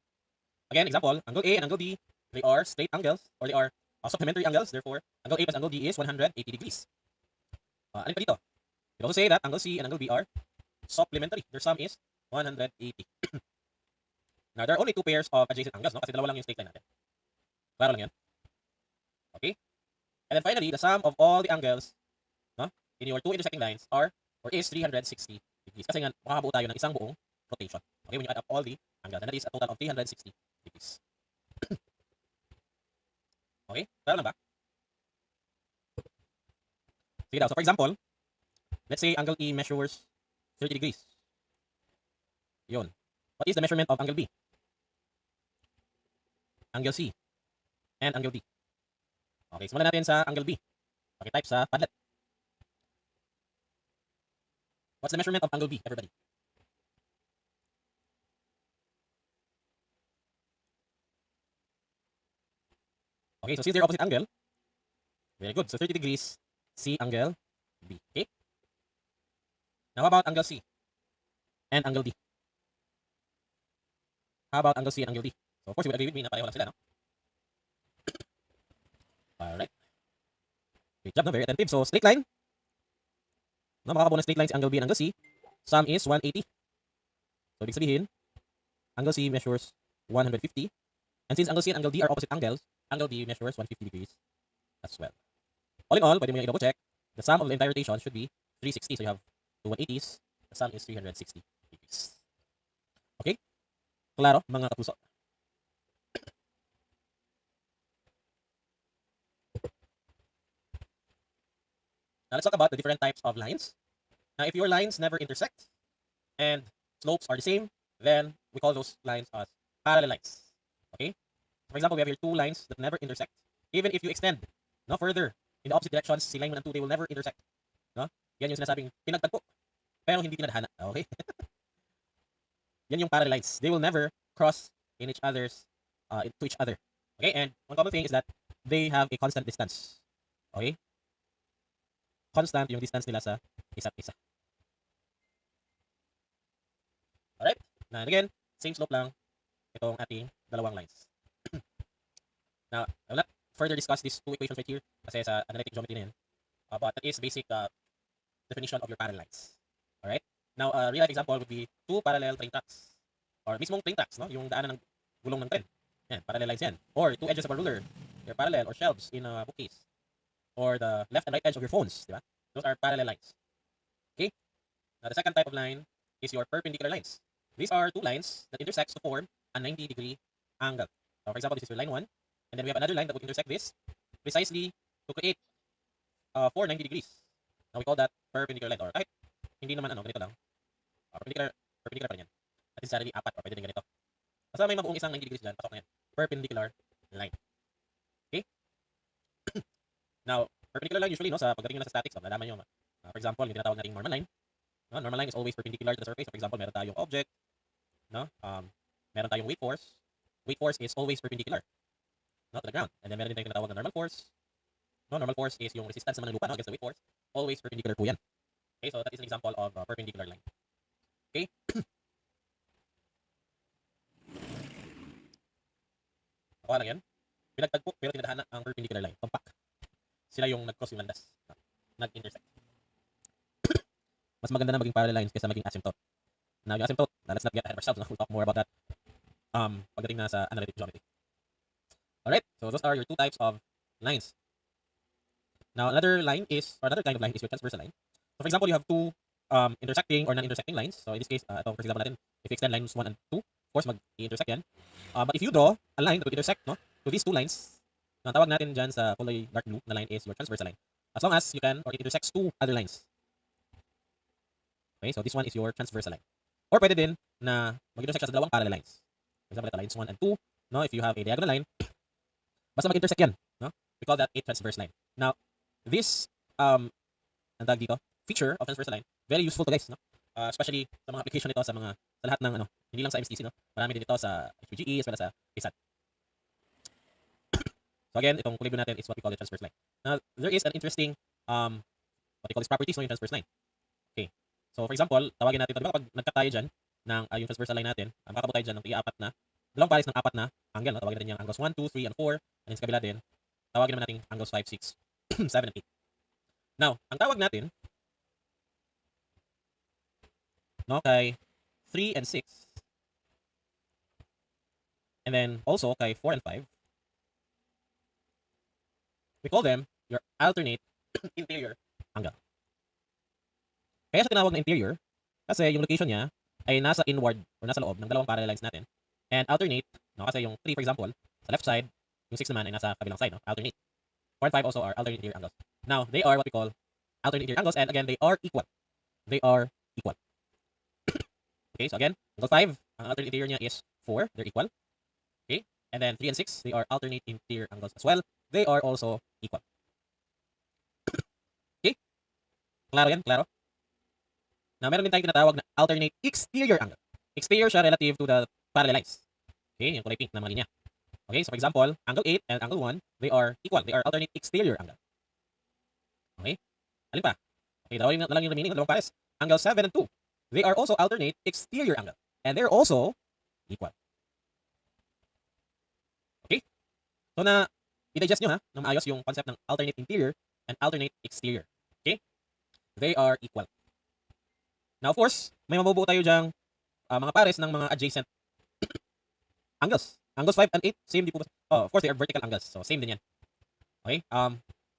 Again, example, angle A and angle D, they are straight angles or they are supplementary angles. Therefore, angle A plus angle D is 180 degrees. Alin pa dito? You also say that angle C and angle B are supplementary. Their sum is 180. Now, there are only two pairs of adjacent angles, no? Kasi dalawa lang yung straight line natin. Klaro lang yan. Okay? And then finally, the sum of all the angles, no, in your two intersecting lines are or is 360 degrees. Kasi nga, makakabuo tayo ng isang buong rotation. Okay, when you add up all the angles. And that is a total of 360 degrees. Okay? Klaro lang ba? Sige daw. So, for example, let's say angle E measures 30 degrees. Yun. What is the measurement of angle B? Angle C and angle D. Okay, simulan natin sa angle B. Paki-type sa Padlet. What's the measurement of angle B, everybody? Okay, so since they're opposite angle, very good. So 30 degrees, C angle B. Okay? Now, how about angle C and angle D? How about angle C and angle D? So, of course, you would agree with me na pareho lang sila, no? Alright. Great job, no? Very attentive. So, straight line. No, makakabuo ng straight line si angle B and angle C. Sum is 180. So, ibig sabihin, angle C measures 150. And since angle C and angle D are opposite angles, angle D measures 150 degrees as well. All in all, pwede mo yung i-double check. The sum of the entire rotation should be 360. So, you have two 180s. The sum is 360 degrees. Okay? Klaro, mga kapuso? Now, let's talk about the different types of lines. Now, if your lines never intersect and slopes are the same, then we call those lines as parallel lines. Okay? For example, we have here two lines that never intersect. Even if you extend no further in the opposite directions, si line 1 and 2, they will never intersect. No? Yan yung sinasabing pinagtagpo, pero hindi tinadhana. Okay? Yan yung parallel lines. They will never cross in each other's to each other. Okay, and one common thing is that they have a constant distance. Okay? Constant yung distance nila sa isa't isa. Alright? Na again, same slope lang itong ating dalawang lines. Now, I will not further discuss these two equations right here kasi sa analytic geometry na yan. But that is basic definition of your parallel lines. Alright? Now, a real life example would be two parallel train tracks. Or mismong train tracks, no? Yung daanan ng gulong ng tren. Yan, parallel lines yan. Or two edges of a ruler. They're parallel, or shelves in a bookcase. Or the left and right edge of your phones, di ba? Those are parallel lines. Okay? Now, the second type of line is your perpendicular lines. These are two lines that intersect to form a 90-degree angle. So, for example, this is your line 1. And then we have another line that would intersect this precisely to create 490 degrees. Now, we call that perpendicular line. Or kahit hindi naman ganito lang. Perpendicular pa rin yan. At necessarily apat or pwede din ganito. Basta may mabuong isang 90 degrees dyan, pasok na yan. Perpendicular line. Okay? Now, perpendicular line usually, no, sa pagdating na sa statics, nalaman nyo, for example, yung tinatawag nating normal line. No, normal line is always perpendicular to the surface. So, for example, meron tayong object, no? Meron tayong weight force. Weight force is always perpendicular, no, to the ground. And then meron din tayong tinatawag na normal force. No, normal force is yung resistance naman ng lupa, no, against the weight force. Always perpendicular po yan. Okay, so that is an example of perpendicular line. Okay? Ako lang yan. Pinagtagpo pero tinadhana ang perpendicular line. Tumpak. Sila yung nag-cross yung landas. Nag-intersect. Mas maganda na maging parallel lines kaysa maging asymptote. Now, yung asymptote, let's not get ahead of ourselves. We'll talk more about that pagdating na sa analytic geometry. Alright, so those are your two types of lines. Now, another kind of line is your transversal line. So, for example, you have two intersecting or non-intersecting lines. So, in this case, ito, for example natin, if you extend lines 1 and 2, of course, mag-intersect yan. But if you draw a line that would intersect, no, to these two lines, ang tawag natin dyan sa kulay dark blue na line is your transversal line. As long as you can, or it intersects two other lines. Okay, so this one is your transversal line. Or pwede din na mag-intersect siya sa dalawang parallel lines. For example, ito, lines 1 and 2, no, if you have a diagonal line, basta mag-intersect yan, no? We call that a transverse line. Now, this, ang tawag dito, feature of transversal line, very useful to guys, no? Especially sa mga application nito sa lahat ng hindi lang sa MSTC, no? Marami din ito sa HPGE as well as sa PSAT. So again, itong kulay blue natin is what we call the transverse line. Now, there is an interesting what we call this properties ng transverse line. Okay. So for example, tawagin natin ito, di ba kapag nagkat tayo dyan ng yung transversal line natin, makakabot tayo dyan ng dalawang pares ng apat na angle, no? Tawagin natin yung angles 1, 2, 3, and 4, and then sa kabila din, tawagin naman natin angles 5, 6, 7, and 8. Now, ang tawag natin, no, kay 3 and 6, and then also kay 4 and 5, we call them your alternate interior angle. Kaya siya tinawag na interior kasi yung location niya ay nasa inward or nasa loob ng dalawang parallel lines natin. And alternate, no, kasi yung 3 for example, sa left side, yung 6 naman ay nasa kabilang side, no? Alternate. 4 and 5 also are alternate interior angles. Now, they are what we call alternate interior angles, and again, they are equal. They are equal. Okay, so again, angle 5, ang alternate interior niya is 4, they're equal. Okay, and then 3 and 6, they are alternate interior angles as well. They are also equal. Okay? Klaro yan? Klaro? Now, meron din tayong tinatawag na alternate exterior angle. Exterior siya relative to the parallel lines. Okay, yung kulay pink na mga linya. Okay, so for example, angle 8 and angle 1, they are equal. They are alternate exterior angle. Okay? Alin pa? Okay, dawin na lang yung remaining ng dalawang pares. Angle 7 and 2, they are also alternate exterior angle. And they're also equal. Okay? So na, i-digest nyo ha, ng maayos yung concept ng alternate interior and alternate exterior. Okay? They are equal. Now, of course, may mabubuo tayo dyang mga pares ng mga adjacent angles. Angles 5 and 8, same din po ba? Oh, of course, they are vertical angles. So, same din yan. Okay?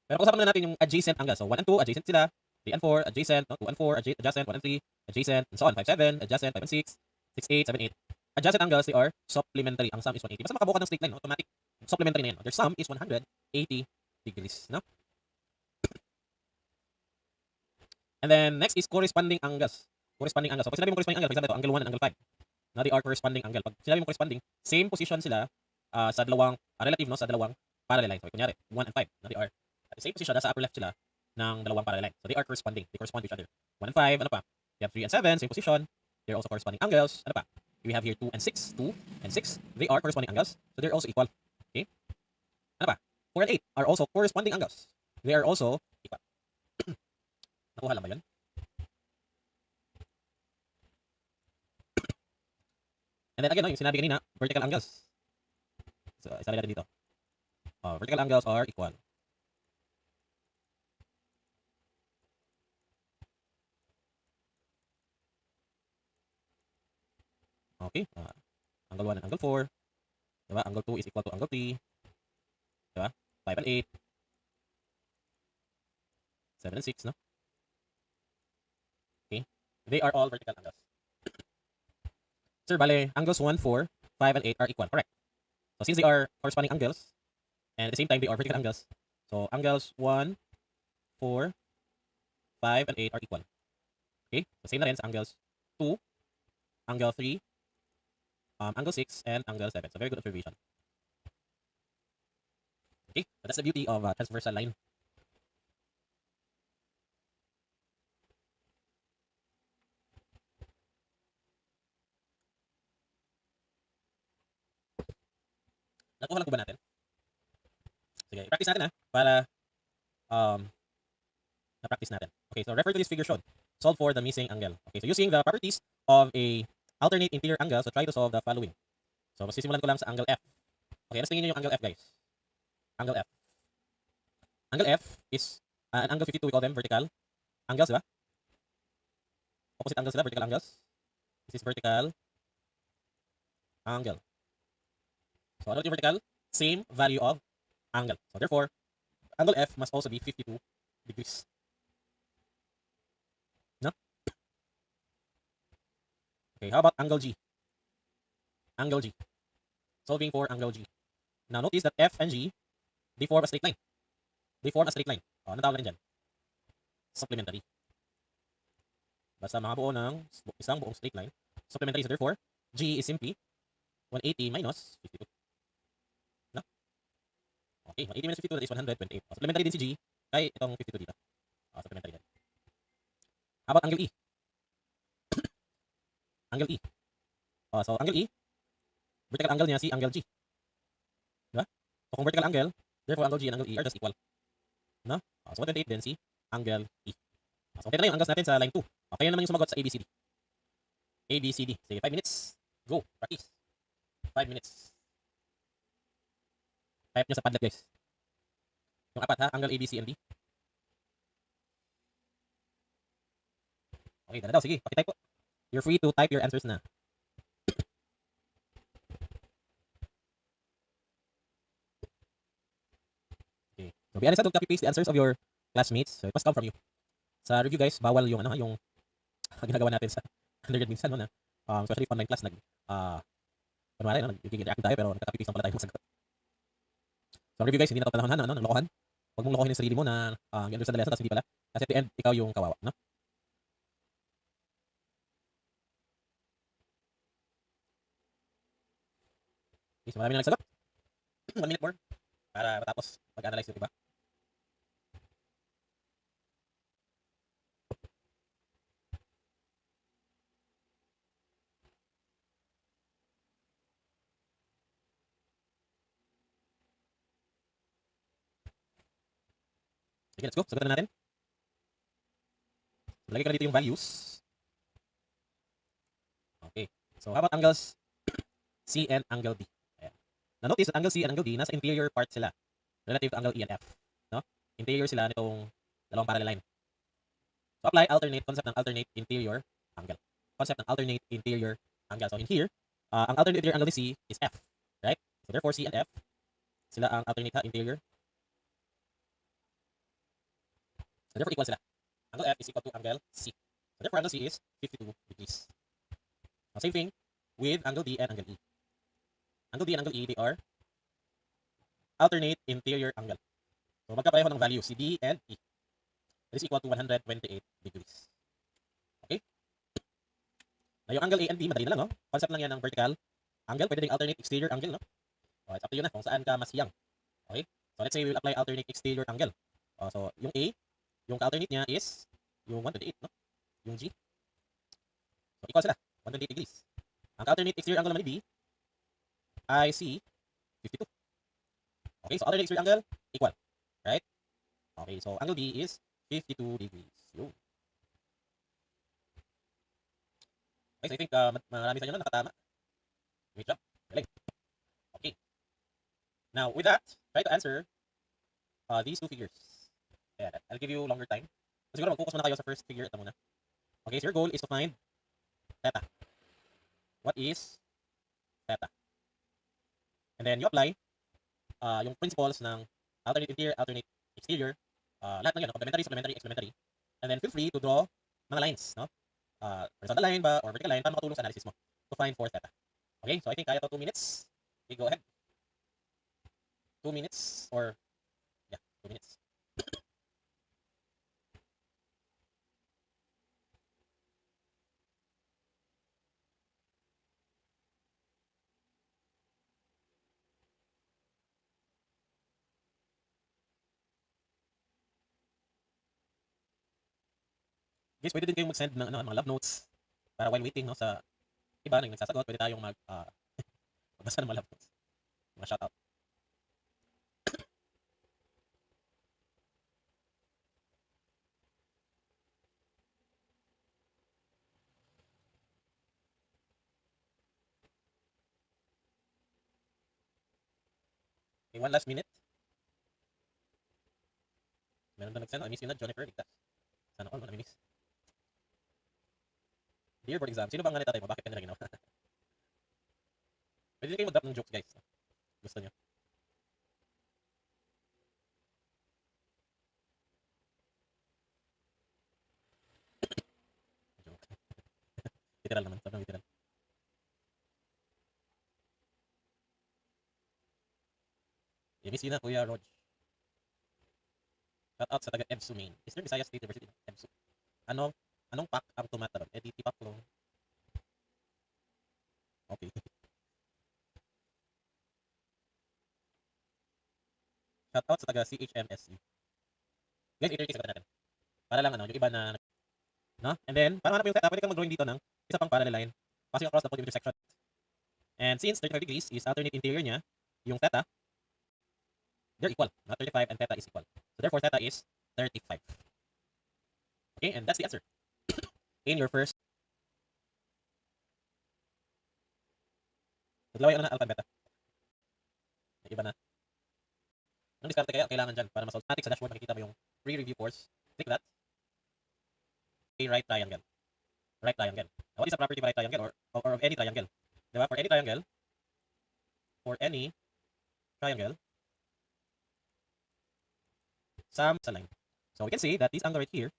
Pero pag-usapan na natin yung adjacent angles. So, 1 and 2, adjacent sila. 3 and 4, adjacent. No? 2 and 4, adjacent. 1 and 3, adjacent. And so on. 5, 7, adjacent. 5 and 6, 6, 8, 7, 8. Adjacent angles, they are supplementary. Ang sum is 180. Basta makabuo ka ng straight line, no? Automatic. Supplementary na yan. Their sum is 180 degrees. No? And then, next is corresponding angles. Corresponding angles. So, pag sinabi mo corresponding angle, for example, ito, angle 1 and angle 5. Now, they are corresponding angle. Pag sinabi mo corresponding, same position sila sa dalawang, relative, no, sa dalawang parallel lines. So, kunyari, 1 and 5. Now, they are at the same position, nasa upper left sila ng dalawang parallel lines. So, they are corresponding. They correspond to each other. 1 and 5, ano pa? You have 3 and 7, same position. They're also corresponding angles. Ano pa? We have here 2 and 6. 2 and 6, they are corresponding angles. So, they're also equal. Okay? Ano pa? 4 and 8 are also corresponding angles. They are also equal. Nakuha lang ba yun? And then again, no, yung sinabi kanina, vertical angles. So, isa natin dito. Vertical angles are equal. Okay? Angle 1 and angle 4. Diba? Angle 2 is equal to angle 3. Diba? 5 and 8. 7 and 6, no? Okay? They are all vertical angles. Sir, bale, angles 1, 4, 5, and 8 are equal. Correct. So, since they are corresponding angles, and at the same time, they are vertical angles, so angles 1, 4, 5, and 8 are equal. Okay? So, same na rin sa angles 2, angle 3, angle 6, and angle 7. So, very good observation. Okay? So, that's the beauty of transversal line. Nakuha lang po ba natin? Sige, i-practice natin para um, na-practice natin. Okay, so refer to this figure shown. Solve for the missing angle. Okay, so using the properties of a alternate interior angle, so try to solve the following. So, masisimulan ko lang sa angle F. Okay, ano tingin nyo yung angle F, guys? Angle F. Angle F is an angle 52, we call them vertical angles, diba? Opposite angles sila, vertical angles. This is vertical angle. So, ano yung vertical? Same value of angle. So, therefore, angle F must also be 52 degrees. No? Okay, how about angle G? Angle G. Solving for angle G. Now, notice that F and G, they form a straight line. They form a straight line. Ano tawag natin dyan? Supplementary. Basta makabuo ng isang buong straight line. Supplementary. So, therefore, G is simply 180 minus 52. No? Okay, 180 minus 52, that is 128. Supplementary din si G, kaya itong 52 dito. Supplementary din. How about angle E? Angle E. So, angle E, vertical angle niya si angle G. Diba? So, kung vertical angle, therefore, angle G and angle E are just equal. No? So, 128 din si angle E. So, okay na yung angles natin sa line 2. Okay, yun naman yung sumagot sa ABCD. ABCD. Sige, 5 minutes. Go. Practice. 5 minutes. Type nyo sa Padlet, guys. Yung apat ha, angle A, B, C, and D. Okay, dala daw. Sige, pakitype po. You're free to type your answers na. Okay. So, be honest, don't copy paste the answers of your classmates. So, it must come from you. Sa review, guys, bawal yung yung ginagawa natin sa undergrad minsan, no, na especially online class, kunwari, nag-react tayo, pero nagka-copy paste lang pala tayo ng sagot. So, review, guys, hindi na ito panahon na, lokohan. Huwag mong lokohin yung sarili mo na i-understand the lesson, tapos hindi pala. Kasi at the end, ikaw yung kawawa, no? Okay, so marami na nagsagot. 1 minute more para matapos mag-analyze yung iba. Sige, let's go. Sagutan na natin. Lagay ko na dito yung values. Okay. So, how about angles C and angle D? Ayan. Now, notice that angle C and angle D, nasa interior part sila relative to angle E and F. No? Interior sila nitong dalawang parallel line. So, apply concept ng alternate interior angle. Concept ng alternate interior angle. So, in here, ang alternate interior angle ni C is F. Right? So, therefore, C and F, sila ang alternate interior. So, therefore, equal sila. Angle F is equal to angle C. So, therefore, angle C is 52 degrees. Now, same thing with angle D and angle E. Angle D and angle E, they are alternate interior angle. So, magkapareho ng value, si D and E. That is equal to 128 degrees. Okay? Na yung angle A and B, madali na lang, no? Concept lang yan ng vertical angle. Pwede ding alternate exterior angle, no? It's up to you na kung saan ka mas hiyang. Okay? So, let's say we will apply alternate exterior angle. So, yung A, yung alternate niya is yung 128, no? Yung G. So, equal sila. 128 degrees. Ang alternate exterior angle naman ni B ay C, 52. Okay, so alternate exterior angle, equal. Right? Okay, so angle B is 52 degrees. Yun. Okay, so I think marami sa inyo na nakatama. Great job. Galing. Okay. Now, with that, try to answer these two figures. Ayan, I'll give you longer time. So, siguro mag-focus muna kayo sa first figure. Ito muna. Okay, so your goal is to find theta. What is theta? And then you apply yung principles ng alternate interior, alternate exterior. Lahat ng yan, complementary, supplementary, explementary. And then feel free to draw mga lines, no? Horizontal line ba or vertical line para makatulong sa analysis mo to find for theta. Okay, so I think kaya to 2 minutes. Okay, go ahead. 2 minutes or, yeah, 2 minutes. Guys, pwede din kayong mag-send ng ano, mga love notes para while waiting, no, sa iba na yung nagsasagot, pwede tayong magbasa ng mga love notes, mga shoutout. Okay, one last minute. Meron na nag-send. I miss you na, Jennifer Ligtas. Sana all, nami-miss. Dear board exam, sino bang nga tatay mo? Bakit ka nila ginawa? Pwede din kayo mag-drop ng jokes, guys. Gusto nyo. Joke. Literal naman. Sobrang literal. I miss you na, Kuya Rog. Shout out sa taga EBSU Main. Eastern Visayas State University. EBSU. Anong pack ang tumataron? Eh, di tipak ko. Okay. Shout out sa taga CHMSU. Guys, 8:30 sagutin natin. Para lang ano, yung iba na, no? And then, para hanap yung theta, pwede kang mag-drawing dito ng isa pang parallel line passing across the point intersection. And since 35 degrees is alternate interior niya, yung theta, they're equal. Not 35 and theta is equal. So therefore, theta is 35. Okay, and that's the answer. In your first, naglaway ano na alpha and beta. May iba na. Ang diskarte kaya kailangan dyan para ma-solve natin sa dashboard, makikita mo yung pre-review course. Click that. A right triangle. Right triangle. Now, what is a property of right triangle or of any triangle? Diba? For any triangle, sum sa line. So we can say that this angle right here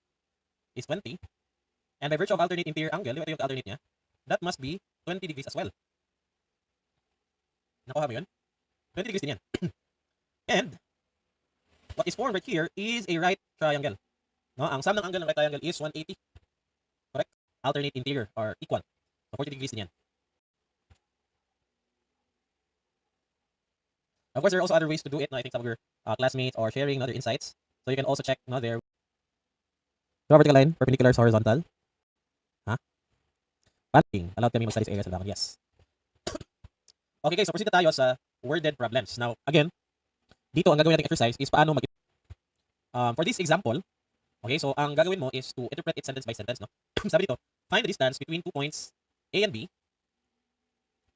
is 20. And by virtue of alternate interior angle, ito yung alternate niya, that must be 20 degrees as well. Nakuha mo yun? 20 degrees din yan. And what is formed right here is a right triangle. No? Ang sum ng angle ng right triangle is 180. Correct? Alternate interior or equal. So 40 degrees din yan. Of course, there are also other ways to do it. No? I think some of your classmates are sharing other insights. So you can also check their vertical line, perpendicular, horizontal. Huh? Planting. Allowed kami mag-study sa areas of yes. Okay guys, so proceed na tayo sa worded problems. Now, again, dito ang gagawin nating exercise is paano mag for this example, okay, so ang gagawin mo is to interpret it sentence by sentence, no? Sabi dito, find the distance between 2 points A and B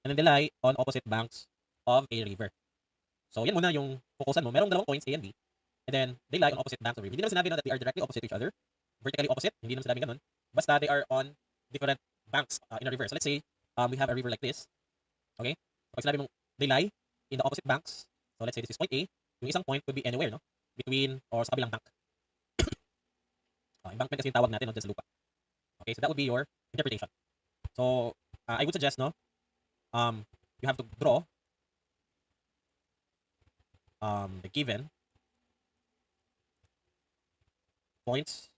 and then they lie on opposite banks of a river. So, yan muna yung focusan mo. Merong dalawang points A and B and then they lie on opposite banks of a river. Hindi naman sinabi no, that they are directly opposite each other, vertically opposite. Hindi naman sinabi ganun. Basta they are on different banks in a river. So, let's say we have a river like this. Okay? So, pag sinabi mong they lie in the opposite banks, so let's say this is point A, yung isang point could be anywhere, no? Between or sa kabilang bank. Embankment kasi yung tawag natin, no, dyan sa lupa. Okay, so that would be your interpretation. So, I would suggest, no, you have to draw the given points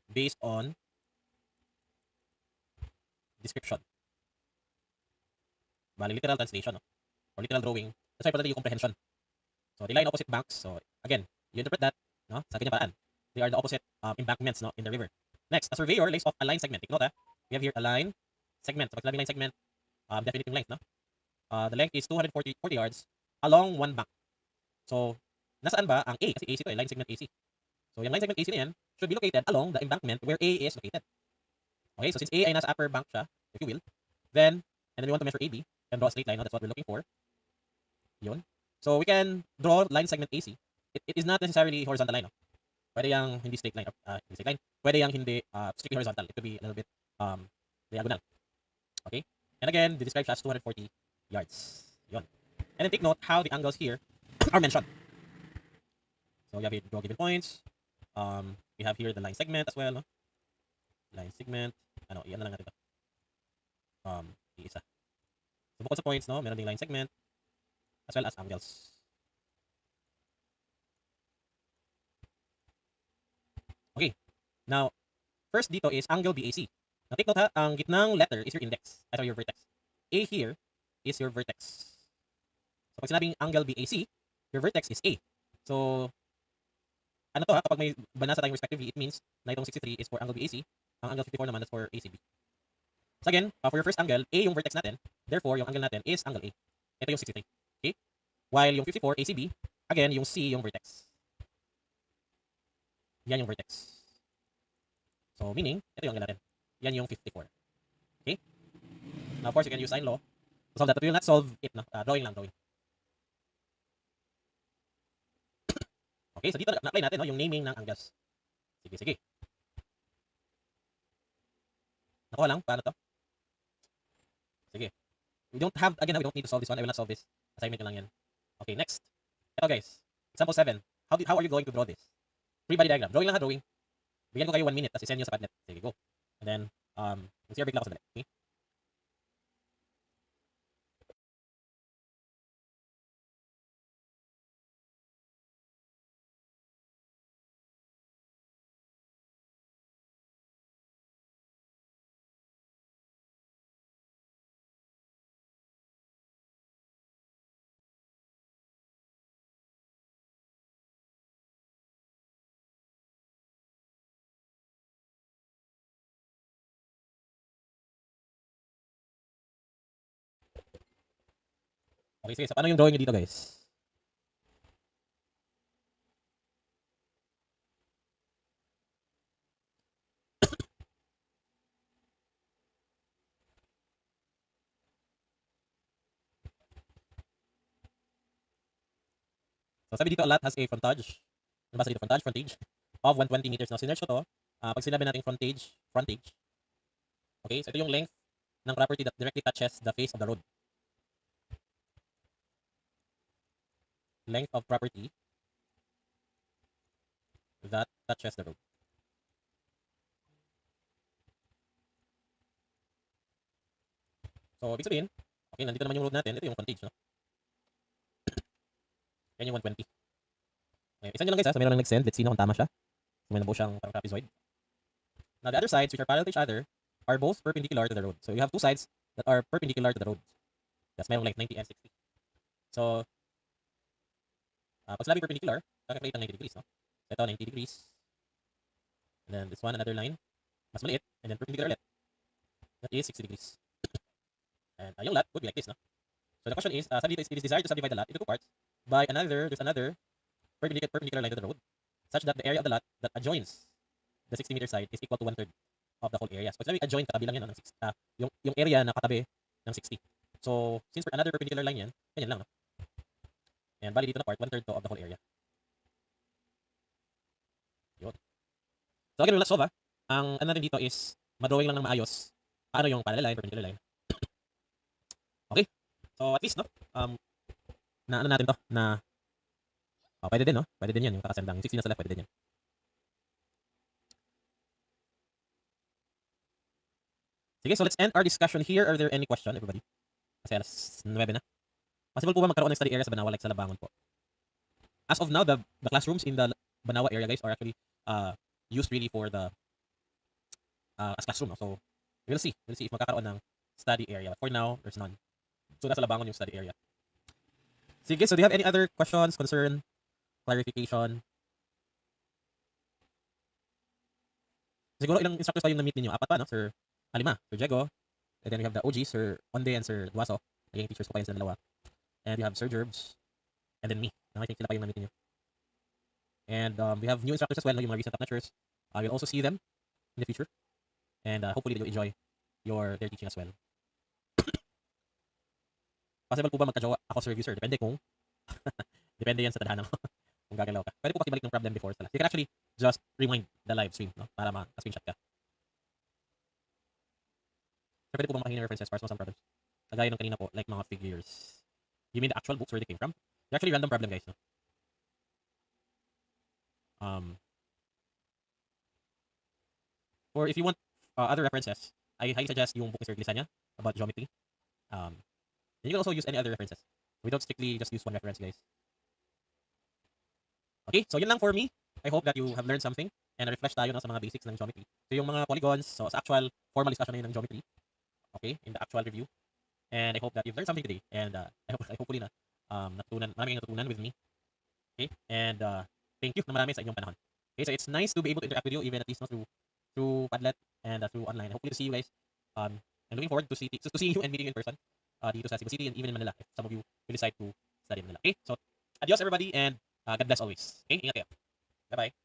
based on description. Bali, literal translation, no? Or literal drawing. That's why pala yung comprehension. So, they lie in opposite banks. So, again, you interpret that, no, sa kanyang paraan. They are the opposite embankments, no, in the river. Next, a surveyor lays off a line segment. Take note, we have here a line segment. So, pag sinabing line segment, definite yung length, no? The length is 240 yards along one bank. So, nasaan ba ang A? Kasi AC to line segment AC. So, yung line segment AC na yan should be located along the embankment where A is located. Okay, so since A ay nasa upper bank siya, if you will, and then we want to measure AB and draw a straight line, no? That's what we're looking for. Yun. So, we can draw line segment AC. It is not necessarily horizontal line, no? Pwede yang hindi straight line, hindi straight line. Pwede yang hindi strictly horizontal. It could be a little bit diagonal. Okay? And again, they describe siya as 240 yards. Yun. And then take note how the angles here are mentioned. So you have here draw given points. We have here the line segment as well, no? Line segment. Ano, iyan na lang natin ito. Iisa. So bukod sa points, no, meron ding line segment as well as angles. Okay. Now, first dito is angle BAC. Now take note ha, ang gitnang letter is your index. Sorry, your vertex. A here is your vertex. So pag sinabing angle BAC, your vertex is A. So, ano to ha, kapag may banasa tayong respectively, it means na itong 63 is for angle BAC, ang angle 54 naman is for ACB. So again, for your first angle, A yung vertex natin, therefore yung angle natin is angle A. Ito yung 63. Okay? While yung 54, ACB, again, yung C yung vertex. Yan yung vertex. So meaning, ito yung angle natin. Yan yung 54. Okay? Now of course, you can use sine law to solve that, but we will not solve it, no? Drawing lang, drawing. Okay, so dito na-apply natin, no, yung naming ng angles. Sige, sige. Nakuha lang, paano to? Sige. We don't need to solve this one. I will not solve this. Assignment ko lang yan. Okay, next. Ito guys. Example 7. How are you going to draw this? Free body diagram. Drawing lang ha, drawing. Bigyan ko kayo 1 minute, tapos isend nyo sa Padlet. Sige, go. And then, mag-CR break lang ako sandali. Okay? Okay, sige. So, paano yung drawing nyo dito guys? So, sabi dito, a lot has a frontage. Ano ba sa dito? Frontage of 120 meters. Now, sinerge ko to. Pag sinabi natin frontage, okay, so ito yung length ng property that directly touches the face of the road. Length of property that touches the road. So, ibig sabihin, okay, nandito naman yung road natin. Ito yung frontage, no? Yan yung 120. Okay, isa nyo lang guys ha. So, meron lang nag-send. Let's see kung tama siya. So, may nabuo siyang parang trapezoid. Now, the other sides, which are parallel to each other, are both perpendicular to the road. So, you have two sides that are perpendicular to the road. That's merong length 90 and 60. So, pag sinabi perpendicular, calculate ng 90 degrees, no? So, ito, 90 degrees. And then, this one, another line. Mas maliit. And then, perpendicular ulit. That is 60 degrees. And yung lot would be like this, no? So, the question is, it is desired to subdivide the lot into two parts by there's another perpendicular line to the road, such that the area of the lot that adjoins the 60 meter side is equal to 1/3 of the whole area. So, sabi adjoin, katabi lang yan, no? Yung area na katabi ng 60. So, since for another perpendicular line yan, ganyan lang, no? And bali dito na part, 1/3 to of the whole area. Yun. So, again, we'll not solve, ha? Ang ano natin dito is, madrawing lang ng maayos paano yung parallel line, perpendicular line. Okay? So, at least, no? Na ano natin to, na pwede din, no? Pwede din yan, yung kakasendang. Yung 60 na sa left, pwede din yan. Sige, so let's end our discussion here. Are there any question, everybody? Kasi alas 9 na. Possible po ba magkaroon ng study area sa Banawa like sa Labangon po? As of now, the classrooms in the Banawa area, guys, are actually used really for the as classroom, no? So, we'll see. We'll see if magkakaroon ng study area. But for now, there's none. So, nasa Labangon yung study area. Sige, so do you have any other questions, concern, clarification? Siguro ilang instructors pa yung na-meet ninyo? 4 pa, no? Sir 5, Sir Diego. And then we have the OG, Sir Onde and Sir Duaso. Naging teachers ko pa yun sa dalawa. And you have Sir Gerbs. And then me. I think sila pa yung namitin nyo. And we have new instructors as well, no, yung mga recent top-notchers. You'll also see them in the future. And hopefully you'll enjoy their teaching as well. Possible po ba magka-jowa ako sa review, sir? Depende kung depende yan sa tadhana mo kung gagalaw ka. Pwede po pakibalik ng problem before sa last. You can actually just rewind the live stream, no? Para ma-screenshot ka. So, pwede po bang mahingi references para sa some problems? Kagaya nung kanina po, like mga figures. You mean the actual books where they came from? They're actually random problem, guys, no? Or if you want other references, I highly suggest yung book ni Sir Glisanya about geometry. And you can also use any other references. We don't strictly just use one reference, guys. Okay, so yun lang for me. I hope that you have learned something and refresh tayo, no, sa mga basics ng geometry. So yung mga polygons, so sa actual formal discussion na yun ng geometry, okay, in the actual review. And I hope that you've learned something today. And I hopefully na maraming natutunan with me. Okay, and thank you na marami sa inyong panahon. Okay, so it's nice to be able to interact with you even at least, no, through Padlet and through online. Hopefully to see you guys. I'm looking forward to seeing you and meeting you in person dito sa Cebu City and even in Manila if some of you will decide to study in Manila. Okay, so adios everybody and God bless always. Okay, ingat kayo. Bye-bye.